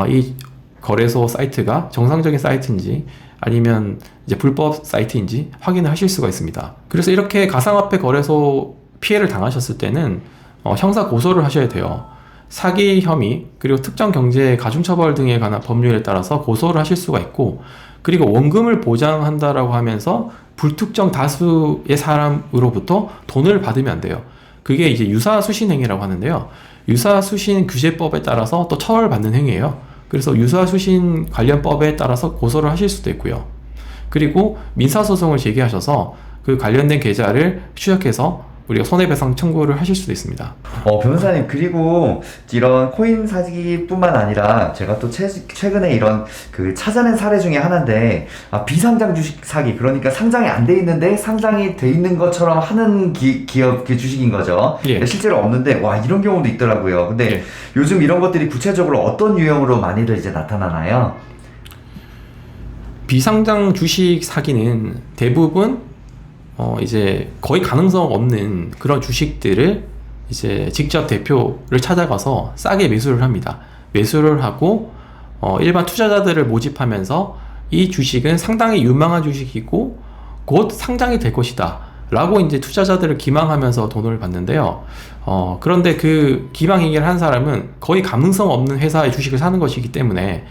이 거래소 사이트가 정상적인 사이트인지 아니면 이제 불법 사이트인지 확인을 하실 수가 있습니다. 그래서 이렇게 가상화폐 거래소 피해를 당하셨을 때는 형사 고소를 하셔야 돼요. 사기 혐의, 그리고 특정 경제 가중처벌 등에 관한 법률에 따라서 고소를 하실 수가 있고, 그리고 원금을 보장한다라고 하면서 불특정 다수의 사람으로부터 돈을 받으면 안 돼요. 그게 이제 유사수신 행위라고 하는데요. 유사수신 규제법에 따라서 또 처벌받는 행위예요. 그래서 유사수신 관련법에 따라서 고소를 하실 수도 있고요. 그리고 민사소송을 제기하셔서 그 관련된 계좌를 추적해서 우리가 손해배상 청구를 하실 수도 있습니다. 변호사님, 그리고 이런 코인 사기뿐만 아니라 제가 또 최근에 이런 그 찾아낸 사례 중에 하나인데, 비상장 주식 사기, 그러니까 상장이 안 돼 있는데 상장이 돼 있는 것처럼 하는 기업 그 주식인 거죠. 예. 실제로 없는데 이런 경우도 있더라고요. 근데 예. 요즘 이런 것들이 구체적으로 어떤 유형으로 많이들 이제 나타나나요? 비상장 주식 사기는 대부분 이제 거의 가능성 없는 그런 주식들을 이제 직접 대표를 찾아가서 싸게 매수를 합니다. 매수를 하고 일반 투자자들을 모집하면서 이 주식은 상당히 유망한 주식이고 곧 상장이 될 것이다 라고 이제 투자자들을 기망하면서 돈을 받는데요. 그런데 그 기망 행위를 한 사람은 거의 가능성 없는 회사의 주식을 사는 것이기 때문에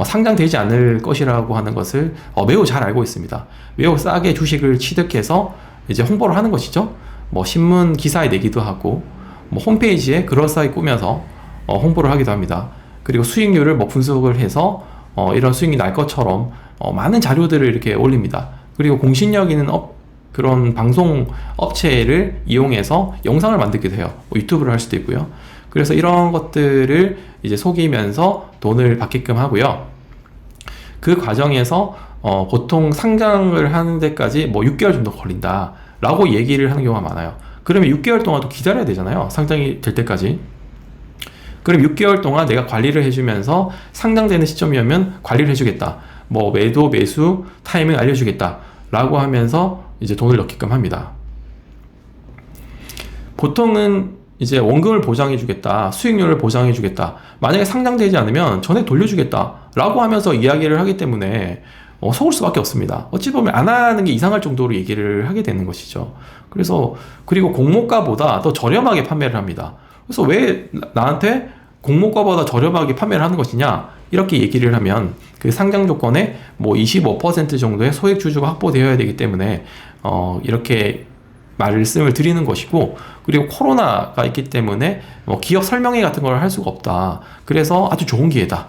상장되지 않을 것이라고 하는 것을 매우 잘 알고 있습니다. 매우 싸게 주식을 취득해서 이제 홍보를 하는 것이죠. 뭐 신문 기사에 내기도 하고 뭐 홈페이지에 그럴싸하게 꾸며서 홍보를 하기도 합니다. 그리고 수익률을 뭐 분석을 해서 이런 수익이 날 것처럼 많은 자료들을 이렇게 올립니다. 그리고 공신력 있는 그런 방송 업체를 이용해서 영상을 만들기도 해요. 뭐 유튜브를 할 수도 있고요. 그래서 이런 것들을 이제 속이면서 돈을 받게끔 하고요. 그 과정에서 보통 상장을 하는 데까지 뭐 6개월 정도 걸린다 라고 얘기를 하는 경우가 많아요. 그러면 6개월 동안 또 기다려야 되잖아요. 상장이 될 때까지. 그럼 6개월 동안 내가 관리를 해주면서 상장되는 시점이면 관리를 해주겠다. 뭐 매도, 매수, 타이밍 알려주겠다 라고 하면서 이제 돈을 넣게끔 합니다. 보통은 이제 원금을 보장해주겠다, 수익률을 보장해주겠다, 만약에 상장되지 않으면 전액 돌려주겠다 라고 하면서 이야기를 하기 때문에 속을 수밖에 없습니다. 어찌 보면 안 하는 게 이상할 정도로 얘기를 하게 되는 것이죠. 그리고 공모가보다 더 저렴하게 판매를 합니다. 그래서 왜 나한테 공모가보다 저렴하게 판매를 하는 것이냐 이렇게 얘기를 하면 그 상장 조건에 뭐 25% 정도의 소액 주주가 확보되어야 되기 때문에 이렇게 말씀을 드리는 것이고, 그리고 코로나가 있기 때문에 뭐 기업 설명회 같은 걸 할 수가 없다. 그래서 아주 좋은 기회다.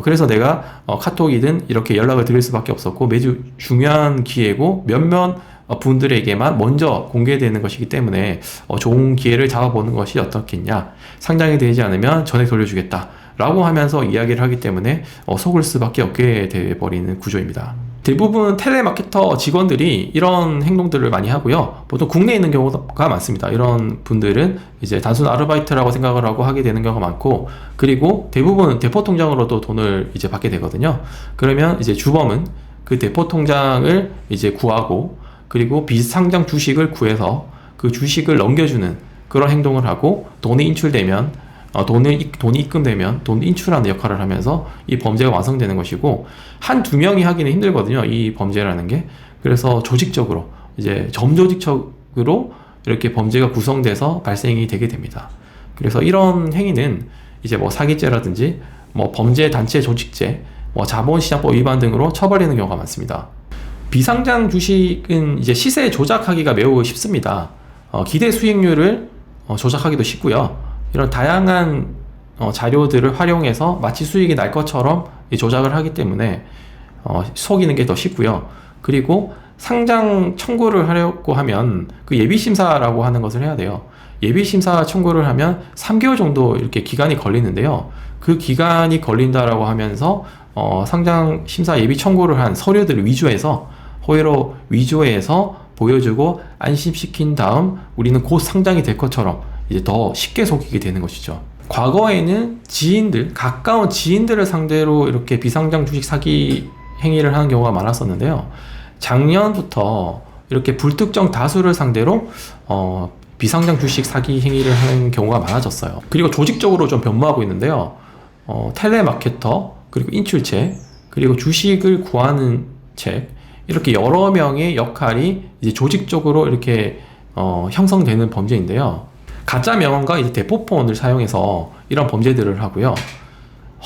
그래서 내가 카톡이든 이렇게 연락을 드릴 수밖에 없었고, 매주 중요한 기회고 몇몇 분들에게만 먼저 공개되는 것이기 때문에 좋은 기회를 잡아보는 것이 어떻겠냐, 상장이 되지 않으면 전액 돌려주겠다 라고 하면서 이야기를 하기 때문에 속을 수밖에 없게 돼버리는 구조입니다. 대부분 텔레마케터 직원들이 이런 행동들을 많이 하고요. 보통 국내에 있는 경우가 많습니다. 이런 분들은 이제 단순 아르바이트라고 생각을 하고 하게 되는 경우가 많고, 그리고 대부분 대포 통장으로도 돈을 이제 받게 되거든요. 그러면 이제 주범은 그 대포 통장을 이제 구하고, 그리고 비상장 주식을 구해서 그 주식을 넘겨주는 그런 행동을 하고, 돈이 인출되면 돈이 입금되면 돈 인출하는 역할을 하면서 이 범죄가 완성되는 것이고, 한두 명이 하기는 힘들거든요, 이 범죄라는 게. 그래서 조직적으로, 이제 점조직적으로 이렇게 범죄가 구성돼서 발생이 되게 됩니다. 그래서 이런 행위는 이제 뭐 사기죄라든지 뭐 범죄 단체 조직죄, 뭐 자본시장법 위반 등으로 처벌되는 경우가 많습니다. 비상장 주식은 이제 시세 조작하기가 매우 쉽습니다. 기대 수익률을 조작하기도 쉽고요. 이런 다양한 자료들을 활용해서 마치 수익이 날 것처럼 조작을 하기 때문에 속이는 게 더 쉽고요. 그리고 상장 청구를 하려고 하면 그 예비심사라고 하는 것을 해야 돼요. 예비심사 청구를 하면 3개월 정도 이렇게 기간이 걸리는데요. 그 기간이 걸린다라고 하면서 상장 심사 예비 청구를 한 서류들을 위조해서, 호의로 위조해서 보여주고 안심시킨 다음 우리는 곧 상장이 될 것처럼 이제 더 쉽게 속이게 되는 것이죠. 과거에는 가까운 지인들을 상대로 이렇게 비상장 주식 사기 행위를 하는 경우가 많았었는데요. 작년부터 이렇게 불특정 다수를 상대로 비상장 주식 사기 행위를 하는 경우가 많아졌어요. 그리고 조직적으로 좀 변모하고 있는데요. 텔레마케터, 그리고 인출책, 그리고 주식을 구하는 책, 이렇게 여러 명의 역할이 이제 조직적으로 이렇게 형성되는 범죄인데요. 가짜 명언과 이제 대포폰을 사용해서 이런 범죄들을 하고요.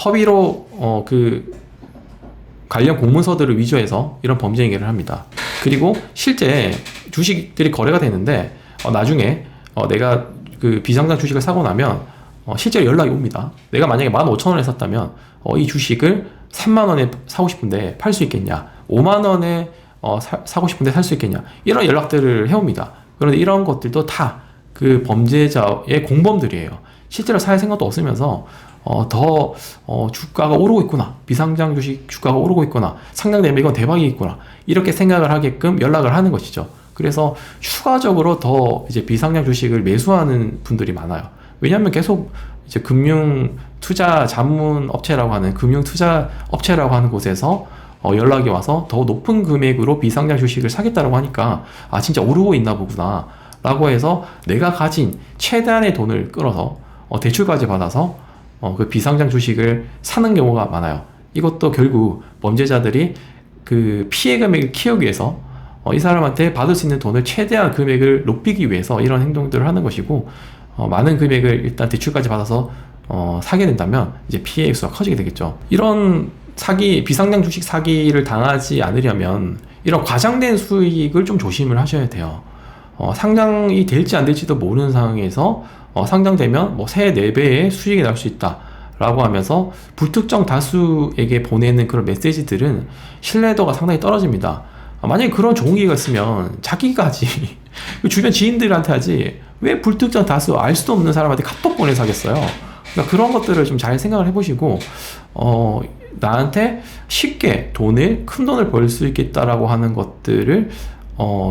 허위로 그 관련 공문서들을 위조해서 이런 범죄 행위를 합니다. 그리고 실제 주식들이 거래가 되는데 나중에 내가 그 비상장 주식을 사고 나면 실제로 연락이 옵니다. 내가 만약에 15,000원에 샀다면 이 주식을 30,000원에 사고 싶은데 팔 수 있겠냐, 50,000원에 사고 싶은데 살 수 있겠냐, 이런 연락들을 해옵니다. 그런데 이런 것들도 다 그 범죄자의 공범들이에요. 실제로 살 생각도 없으면서 더 주가가 오르고 있구나, 비상장 주식 주가가 오르고 있구나, 상장되면 이건 대박이겠구나, 이렇게 생각을 하게끔 연락을 하는 것이죠. 그래서 추가적으로 더 이제 비상장 주식을 매수하는 분들이 많아요. 왜냐하면 계속 이제 금융 투자 자문 업체라고 하는 금융 투자 업체라고 하는 곳에서 연락이 와서 더 높은 금액으로 비상장 주식을 사겠다라고 하니까 진짜 오르고 있나 보구나 라고 해서 내가 가진 최대한의 돈을 끌어서 대출까지 받아서 그 비상장 주식을 사는 경우가 많아요. 이것도 결국 범죄자들이 그 피해 금액을 키우기 위해서 이 사람한테 받을 수 있는 돈을 최대한 금액을 높이기 위해서 이런 행동들을 하는 것이고, 많은 금액을 일단 대출까지 받아서 사게 된다면 이제 피해 액수가 커지게 되겠죠. 이런 비상장 주식 사기를 당하지 않으려면 이런 과장된 수익을 좀 조심을 하셔야 돼요. 상장이 될지 안 될지도 모르는 상황에서 상장되면 뭐 3, 4배의 수익이 날 수 있다 라고 하면서 불특정 다수에게 보내는 그런 메시지들은 신뢰도가 상당히 떨어집니다. 만약에 그런 좋은 기회가 있으면 자기가 하지, 주변 지인들한테 하지, 왜 불특정 다수 알 수도 없는 사람한테 카톡 보내서 하겠어요. 그러니까 그런 것들을 좀 잘 생각을 해보시고, 나한테 쉽게 큰 돈을 벌 수 있겠다라고 하는 것들을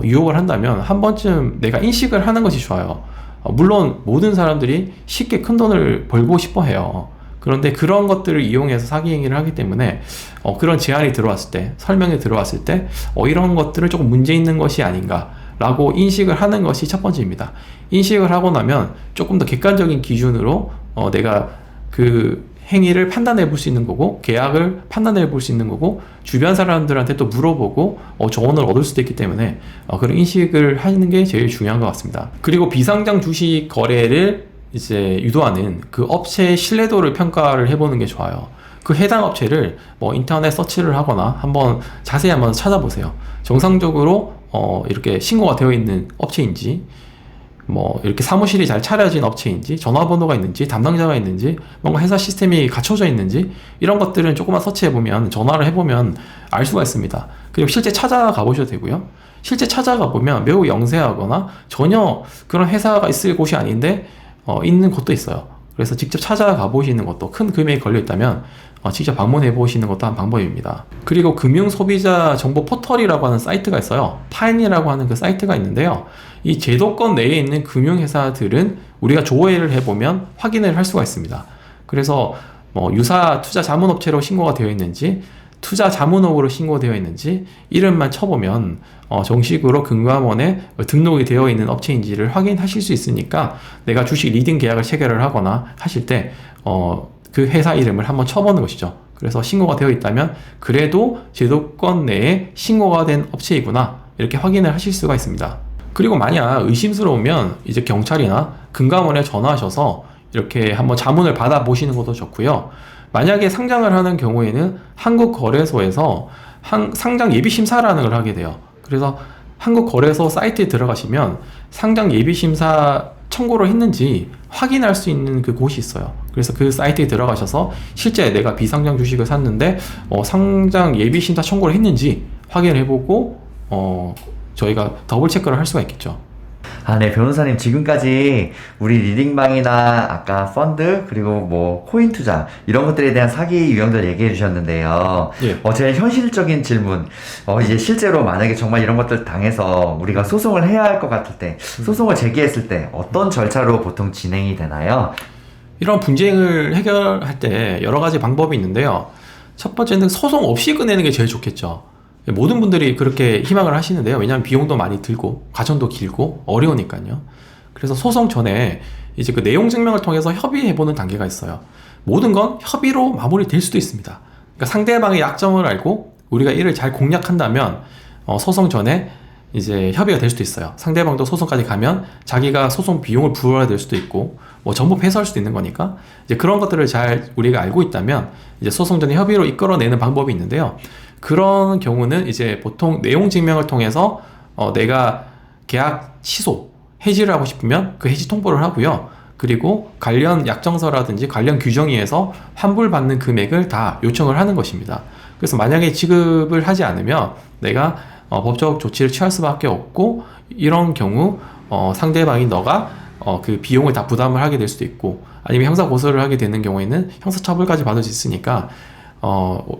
유혹을 한다면 한 번쯤 내가 인식을 하는 것이 좋아요. 물론 모든 사람들이 쉽게 큰 돈을 벌고 싶어 해요. 그런데 그런 것들을 이용해서 사기 행위를 하기 때문에 그런 제안이 들어왔을 때, 설명이 들어왔을 때 이런 것들을 조금 문제 있는 것이 아닌가 라고 인식을 하는 것이 첫 번째입니다. 인식을 하고 나면 조금 더 객관적인 기준으로 내가 그 행위를 판단해 볼 수 있는 거고, 계약을 판단해 볼 수 있는 거고, 주변 사람들한테 또 물어보고 조언을 얻을 수도 있기 때문에 그런 인식을 하는 게 제일 중요한 것 같습니다. 그리고 비상장 주식 거래를 이제 유도하는 그 업체의 신뢰도를 평가를 해보는 게 좋아요. 그 해당 업체를 뭐 인터넷 서치를 하거나 자세히 한번 찾아보세요. 정상적으로 이렇게 신고가 되어 있는 업체인지, 뭐 이렇게 사무실이 잘 차려진 업체인지, 전화번호가 있는지, 담당자가 있는지, 뭔가 회사 시스템이 갖춰져 있는지, 이런 것들은 조금만 서치해보면, 전화를 해보면 알 수가 있습니다. 그리고 실제 찾아가 보셔도 되고요. 실제 찾아가 보면 매우 영세하거나 전혀 그런 회사가 있을 곳이 아닌데 있는 곳도 있어요. 그래서 직접 찾아가 보시는 것도, 큰 금액이 걸려 있다면 직접 방문해 보시는 것도 한 방법입니다. 그리고 금융 소비자 정보 포털이라고 하는 사이트가 있어요. 파인이라고 하는 그 사이트가 있는데요. 이 제도권 내에 있는 금융회사들은 우리가 조회를 해보면 확인을 할 수가 있습니다. 그래서 유사 투자 자문업체로 신고가 되어 있는지, 투자 자문업으로 신고되어 있는지 이름만 쳐보면 정식으로 금감원에 등록이 되어 있는 업체인지를 확인하실 수 있으니까, 내가 주식 리딩 계약을 체결을 하거나 하실 때 그 회사 이름을 한번 쳐보는 것이죠. 그래서 신고가 되어 있다면 그래도 제도권 내에 신고가 된 업체이구나, 이렇게 확인을 하실 수가 있습니다. 그리고 만약 의심스러우면 이제 경찰이나 금감원에 전화하셔서 이렇게 한번 자문을 받아보시는 것도 좋고요. 만약에 상장을 하는 경우에는 한국거래소에서 상장 예비심사라는 걸 하게 돼요. 그래서 한국거래소 사이트에 들어가시면 상장 예비심사 청구를 했는지 확인할 수 있는 그 곳이 있어요. 그래서 그 사이트에 들어가셔서 실제 내가 비상장 주식을 샀는데 상장 예비심사 청구를 했는지 확인을 해보고 저희가 더블 체크를 할 수가 있겠죠. 네, 변호사님, 지금까지 우리 리딩방이나 아까 펀드, 그리고 뭐 코인 투자 이런 것들에 대한 사기 유형들 얘기해 주셨는데요. 예. 제가 현실적인 질문, 이제 실제로 만약에 정말 이런 것들 당해서 우리가 소송을 해야 할 것 같을 때, 소송을 제기했을 때 어떤 절차로 보통 진행이 되나요? 이런 분쟁을 해결할 때 여러 가지 방법이 있는데요. 첫 번째는 소송 없이 끝내는 게 제일 좋겠죠. 모든 분들이 그렇게 희망을 하시는데요. 왜냐하면 비용도 많이 들고 과정도 길고 어려우니까요. 그래서 소송 전에 이제 그 내용 증명을 통해서 협의해보는 단계가 있어요. 모든 건 협의로 마무리될 수도 있습니다. 그러니까 상대방의 약점을 알고 우리가 이를 잘 공략한다면 소송 전에 이제 협의가 될 수도 있어요. 상대방도 소송까지 가면 자기가 소송 비용을 부어야 될 수도 있고, 뭐 전부 패소할 수도 있는 거니까, 이제 그런 것들을 잘 우리가 알고 있다면 이제 소송 전에 협의로 이끌어내는 방법이 있는데요. 그런 경우는 이제 보통 내용 증명을 통해서 내가 계약 취소, 해지를 하고 싶으면 그 해지 통보를 하고요. 그리고 관련 약정서라든지 관련 규정위에서 환불받는 금액을 다 요청을 하는 것입니다. 그래서 만약에 지급을 하지 않으면 내가 법적 조치를 취할 수밖에 없고, 이런 경우 상대방이 너가 그 비용을 다 부담을 하게 될 수도 있고, 아니면 형사 고소를 하게 되는 경우에는 형사처벌까지 받을 수 있으니까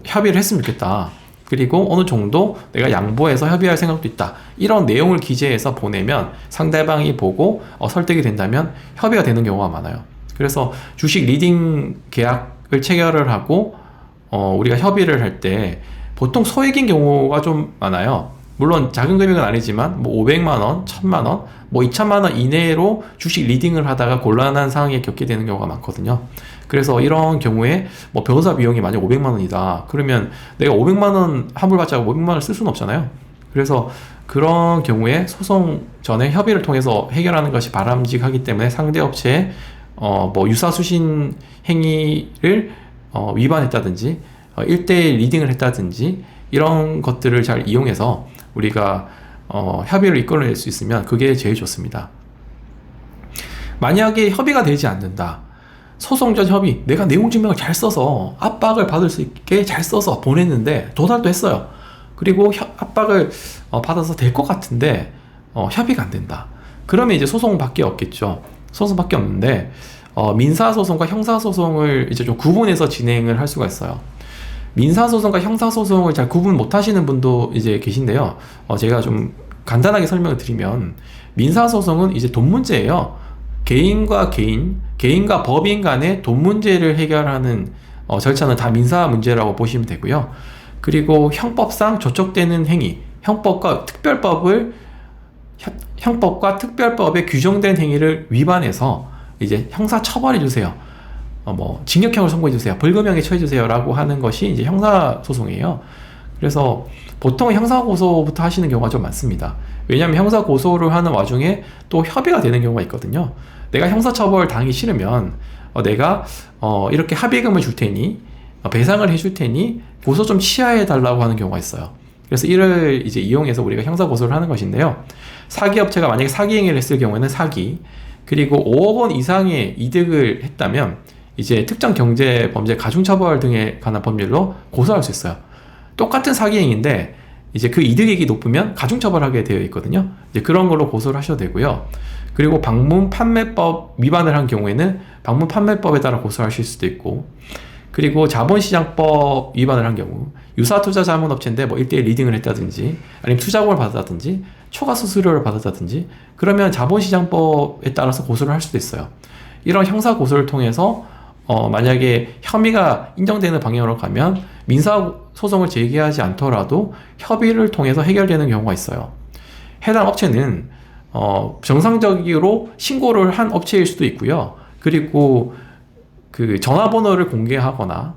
협의를 했으면 좋겠다. 그리고 어느 정도 내가 양보해서 협의할 생각도 있다. 이런 내용을 기재해서 보내면 상대방이 보고 설득이 된다면 협의가 되는 경우가 많아요. 그래서 주식 리딩 계약을 체결을 하고 우리가 협의를 할 때 보통 소액인 경우가 좀 많아요. 물론 작은 금액은 아니지만 뭐 500만 원, 1000만 원, 뭐 2000만 원 이내로 주식 리딩을 하다가 곤란한 상황에 겪게 되는 경우가 많거든요. 그래서 이런 경우에 뭐 변호사 비용이 만약 500만 원이다. 그러면 내가 500만 원 환불받자고 500만 원을 쓸 수는 없잖아요. 그래서 그런 경우에 소송 전에 협의를 통해서 해결하는 것이 바람직하기 때문에 상대 업체에 뭐 유사수신 행위를 위반했다든지 1대1 리딩을 했다든지 이런 것들을 잘 이용해서 우리가 협의를 이끌어낼 수 있으면 그게 제일 좋습니다. 만약에 협의가 되지 않는다. 소송 전 협의, 내가 내용 증명을 잘 써서 압박을 받을 수 있게 잘 써서 보냈는데 도달도 했어요. 그리고 압박을 받아서 될 것 같은데 협의가 안 된다. 그러면 이제 소송밖에 없겠죠. 소송밖에 없는데 민사소송과 형사소송을 이제 좀 구분해서 진행을 할 수가 있어요. 민사소송과 형사소송을 잘 구분 못 하시는 분도 이제 계신데요. 제가 좀 간단하게 설명을 드리면, 민사소송은 이제 돈 문제예요. 개인과 개인, 개인과 법인 간의 돈 문제를 해결하는 절차는 다 민사 문제라고 보시면 되고요. 그리고 형법상 저촉되는 행위, 형법과 특별법에 규정된 행위를 위반해서 이제 형사 처벌해 주세요. 뭐 징역형을 선고해 주세요. 벌금형에 처해 주세요라고 하는 것이 이제 형사 소송이에요. 그래서 보통 형사 고소부터 하시는 경우가 좀 많습니다. 왜냐하면 형사 고소를 하는 와중에 또 협의가 되는 경우가 있거든요. 내가 형사 처벌 당하기 싫으면 내가 이렇게 합의금을 줄 테니 배상을 해줄 테니 고소 좀 취하해 달라고 하는 경우가 있어요. 그래서 이를 이제 이용해서 우리가 형사 고소를 하는 것인데요. 사기 업체가 만약에 사기 행위를 했을 경우에는 사기, 그리고 5억 원 이상의 이득을 했다면 이제 특정 경제 범죄 가중처벌 등에 관한 법률로 고소할 수 있어요. 똑같은 사기 행위인데 이제 그 이득액이 높으면 가중처벌하게 되어 있거든요. 이제 그런 걸로 고소를 하셔도 되고요. 그리고 방문 판매법 위반을 한 경우에는 방문 판매법에 따라 고소하실 수도 있고, 그리고 자본시장법 위반을 한 경우, 유사투자 자문업체인데 뭐 1대1 리딩을 했다든지 아니면 투자금을 받았다든지 초과 수수료를 받았다든지 그러면 자본시장법에 따라서 고소를 할 수도 있어요. 이런 형사 고소를 통해서 만약에 혐의가 인정되는 방향으로 가면 민사소송을 제기하지 않더라도 협의를 통해서 해결되는 경우가 있어요. 해당 업체는 정상적으로 신고를 한 업체일 수도 있고요. 그리고 그 전화번호를 공개하거나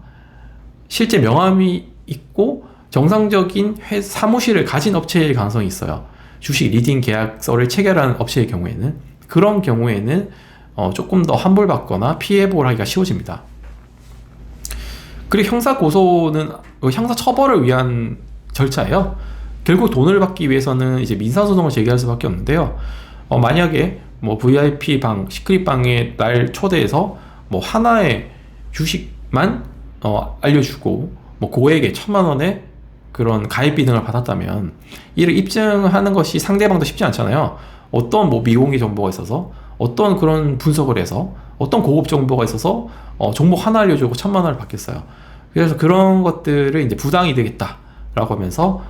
실제 명함이 있고 정상적인 사무실을 가진 업체일 가능성이 있어요. 주식 리딩 계약서를 체결한 업체의 경우에는, 그런 경우에는 조금 더 환불받거나 피해보호를 하기가 쉬워집니다. 그리고 형사 고소는 형사 처벌을 위한 절차예요. 결국 돈을 받기 위해서는 이제 민사소송을 제기할 수밖에 없는데요. 만약에 뭐 VIP 방, 시크릿 방에 날 초대해서 뭐 하나의 주식만 알려주고 뭐 고액의 1000만 원의 그런 가입비 등을 받았다면 이를 입증하는 것이 상대방도 쉽지 않잖아요. 어떤 뭐 미공개 정보가 있어서, 어떤 그런 분석을 해서, 어떤 고급 정보가 있어서 정보 하나 알려주고 1000만 원을 받겠어요. 그래서 그런 것들을 이제 부당이 되겠다라고 하면서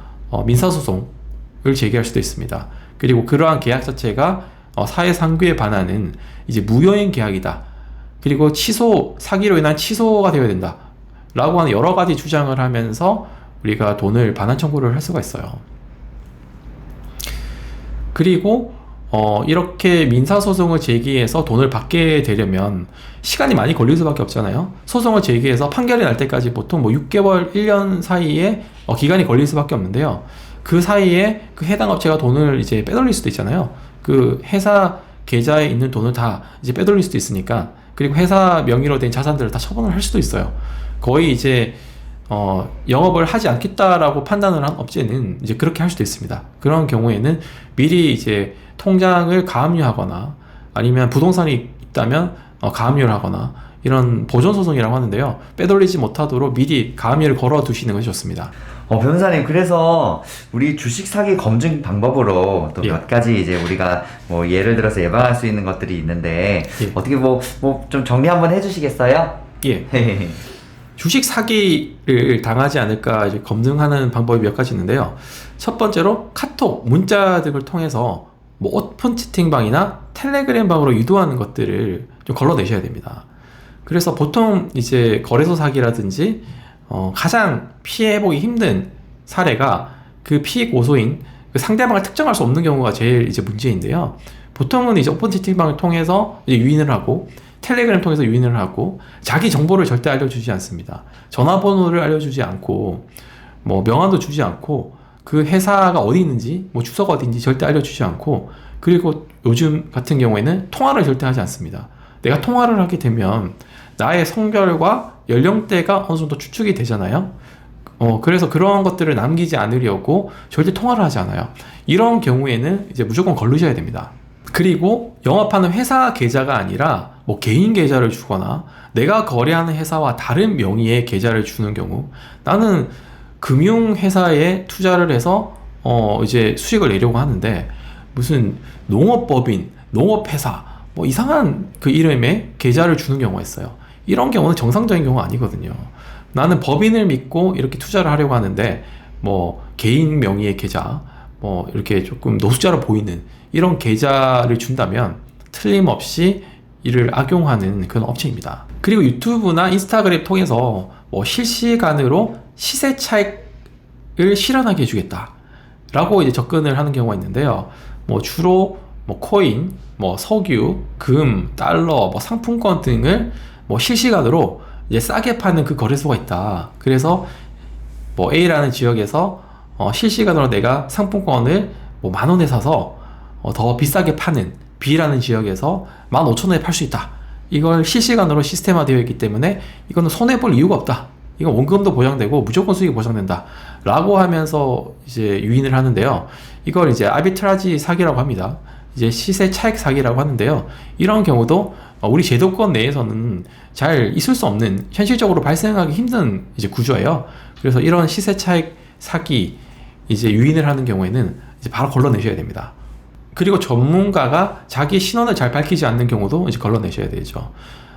민사소송을 제기할 수도 있습니다. 그리고 그러한 계약 자체가 사회상규에 반하는 이제 무효인 계약이다. 그리고 사기로 인한 취소가 되어야 된다. 라고 하는 여러 가지 주장을 하면서 우리가 돈을 반환 청구를 할 수가 있어요. 그리고 이렇게 민사소송을 제기해서 돈을 받게 되려면 시간이 많이 걸릴 수밖에 없잖아요. 소송을 제기해서 판결이 날 때까지 보통 뭐 6개월, 1년 사이에 기간이 걸릴 수밖에 없는데요. 그 사이에 그 해당 업체가 돈을 이제 빼돌릴 수도 있잖아요. 그 회사 계좌에 있는 돈을 다 이제 빼돌릴 수도 있으니까, 그리고 회사 명의로 된 자산들을 다 처분을 할 수도 있어요. 거의 이제 영업을 하지 않겠다라고 판단을 한 업체는 이제 그렇게 할 수도 있습니다. 그런 경우에는 미리 이제 통장을 가압류하거나 아니면 부동산이 있다면 가압류를 하거나 이런 보존소송이라고 하는데요. 빼돌리지 못하도록 미리 가압류를 걸어 두시는 것이 좋습니다. 변호사님, 그래서 우리 주식 사기 검증 방법으로 또 몇 가지 이제 우리가 뭐 예를 들어서 예방할 수 있는 것들이 있는데 어떻게 뭐 좀 정리 한번 해주시겠어요? 예. 주식 사기를 당하지 않을까 이제 검증하는 방법이 몇 가지 있는데요. 첫 번째로 카톡, 문자 등을 통해서 뭐 오픈 채팅방이나 텔레그램 방으로 유도하는 것들을 좀 걸러내셔야 됩니다. 그래서 보통 이제 거래소 사기라든지 가장 피해보기 힘든 사례가 그 피고소인 그 상대방을 특정할 수 없는 경우가 제일 이제 문제인데요. 보통은 이제 오픈 채팅방을 통해서 이제 유인을 하고 텔레그램 통해서 유인을 하고 자기 정보를 절대 알려주지 않습니다. 전화번호를 알려주지 않고 뭐 명함도 주지 않고 그 회사가 어디 있는지 뭐 주소가 어디인지 절대 알려주지 않고 그리고 요즘 같은 경우에는 통화를 절대 하지 않습니다. 내가 통화를 하게 되면 나의 성별과 연령대가 어느 정도 추측이 되잖아요. 그래서 그런 것들을 남기지 않으려고 절대 통화를 하지 않아요. 이런 경우에는 이제 무조건 걸르셔야 됩니다. 그리고 영업하는 회사 계좌가 아니라 뭐 개인 계좌를 주거나 내가 거래하는 회사와 다른 명의의 계좌를 주는 경우 나는 금융회사에 투자를 해서 이제 수익을 내려고 하는데 무슨 농업법인, 농업회사 뭐 이상한 그 이름의 계좌를 주는 경우가 있어요. 이런 경우는 정상적인 경우가 아니거든요. 나는 법인을 믿고 이렇게 투자를 하려고 하는데 뭐 개인 명의의 계좌 뭐 이렇게 조금 노숙자로 보이는 이런 계좌를 준다면 틀림없이 이를 악용하는 그런 업체입니다. 그리고 유튜브나 인스타그램 통해서 뭐 실시간으로 시세 차익을 실현하게 해주겠다 라고 이제 접근을 하는 경우가 있는데요. 뭐 주로 뭐 코인, 뭐 석유, 금, 달러, 뭐 상품권 등을 뭐 실시간으로 이제 싸게 파는 그 거래소가 있다. 그래서 뭐 A라는 지역에서 실시간으로 내가 상품권을 뭐 10,000원에 사서 더 비싸게 파는 B라는 지역에서 15,000원에 팔 수 있다. 이걸 실시간으로 시스템화 되어 있기 때문에 이거는 손해볼 이유가 없다. 이건 원금도 보장되고 무조건 수익이 보장된다. 라고 하면서 이제 유인을 하는데요. 이걸 이제 아비트라지 사기라고 합니다. 이제 시세 차익 사기라고 하는데요. 이런 경우도 우리 제도권 내에서는 잘 있을 수 없는 현실적으로 발생하기 힘든 이제 구조예요. 그래서 이런 시세 차익 사기 이제 유인을 하는 경우에는 이제 바로 걸러내셔야 됩니다. 그리고 전문가가 자기 신원을 잘 밝히지 않는 경우도 이제 걸러내셔야 되죠.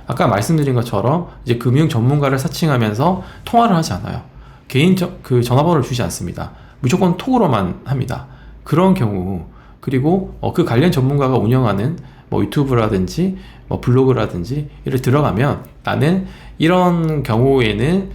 아까 말씀드린 것처럼 이제 금융 전문가를 사칭하면서 통화를 하지 않아요. 개인 그 전화번호를 주지 않습니다. 무조건 톡으로만 합니다. 그런 경우 그리고 그 관련 전문가가 운영하는 뭐 유튜브라든지 뭐 블로그라든지 이를 들어가면 나는 이런 경우에는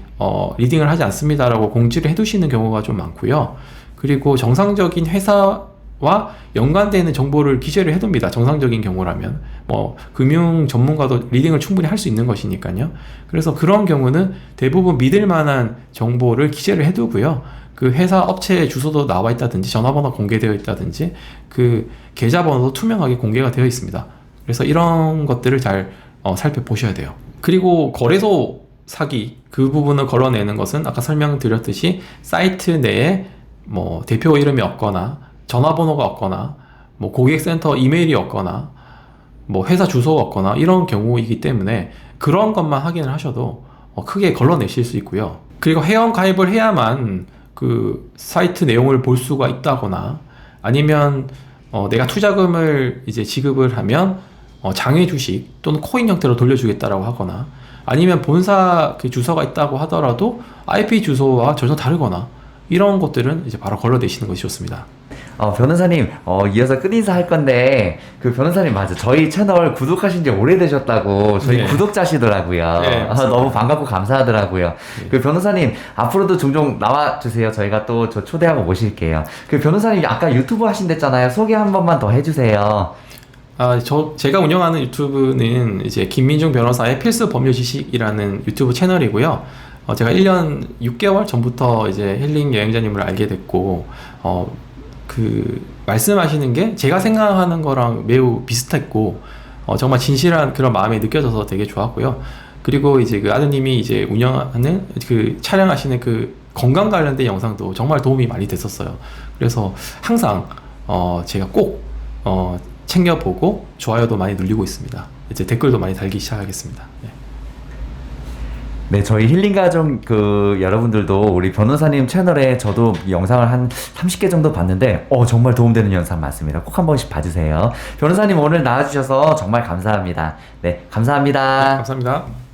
리딩을 하지 않습니다라고 공지를 해두시는 경우가 좀 많고요. 그리고 정상적인 회사와 연관되는 정보를 기재를 해둡니다. 정상적인 경우라면 뭐 금융 전문가도 리딩을 충분히 할 수 있는 것이니까요. 그래서 그런 경우는 대부분 믿을 만한 정보를 기재를 해두고요. 그 회사 업체 주소도 나와 있다든지 전화번호 공개되어 있다든지 그 계좌번호도 투명하게 공개가 되어 있습니다. 그래서 이런 것들을 잘 살펴보셔야 돼요. 그리고 거래소 사기 그 부분을 걸러내는 것은 아까 설명드렸듯이 사이트 내에 뭐 대표 이름이 없거나 전화번호가 없거나 뭐 고객센터 이메일이 없거나 뭐 회사 주소가 없거나 이런 경우이기 때문에 그런 것만 확인을 하셔도 크게 걸러내실 수 있고요. 그리고 회원 가입을 해야만 그 사이트 내용을 볼 수가 있다거나 아니면 내가 투자금을 이제 지급을 하면 장외 주식 또는 코인 형태로 돌려주겠다라고 하거나 아니면 본사 그 주소가 있다고 하더라도 IP 주소와 전혀 다르거나 이런 것들은 이제 바로 걸러내시는 것이 좋습니다. 변호사님, 이어서 끝인사 할 건데, 그 변호사님 맞아. 저희 채널 구독하신 지 오래되셨다고, 저희 네. 구독자시더라고요. 네, 너무 반갑고 감사하더라고요. 그 변호사님, 앞으로도 종종 나와주세요. 저희가 또 저 초대하고 모실게요. 그 변호사님, 아까 유튜브 하신댔잖아요. 소개 한 번만 더 해주세요. 제가 운영하는 유튜브는 이제 김민중 변호사의 필수 법률 지식이라는 유튜브 채널이고요. 제가 1년 6개월 전부터 이제 힐링 여행자님을 알게 됐고, 그 말씀하시는 게 제가 생각하는 거랑 매우 비슷했고 정말 진실한 그런 마음이 느껴져서 되게 좋았고요. 그리고 이제 그 아드님이 이제 운영하는 그 촬영하시는 그 건강 관련된 영상도 정말 도움이 많이 됐었어요. 그래서 항상 제가 꼭 챙겨보고 좋아요도 많이 눌리고 있습니다. 이제 댓글도 많이 달기 시작하겠습니다. 네, 저희 힐링가족 여러분들도 우리 변호사님 채널에 저도 영상을 한 30개 정도 봤는데 정말 도움되는 영상 많습니다. 꼭 한 번씩 봐주세요. 변호사님 오늘 나와주셔서 정말 감사합니다. 네, 감사합니다. 감사합니다.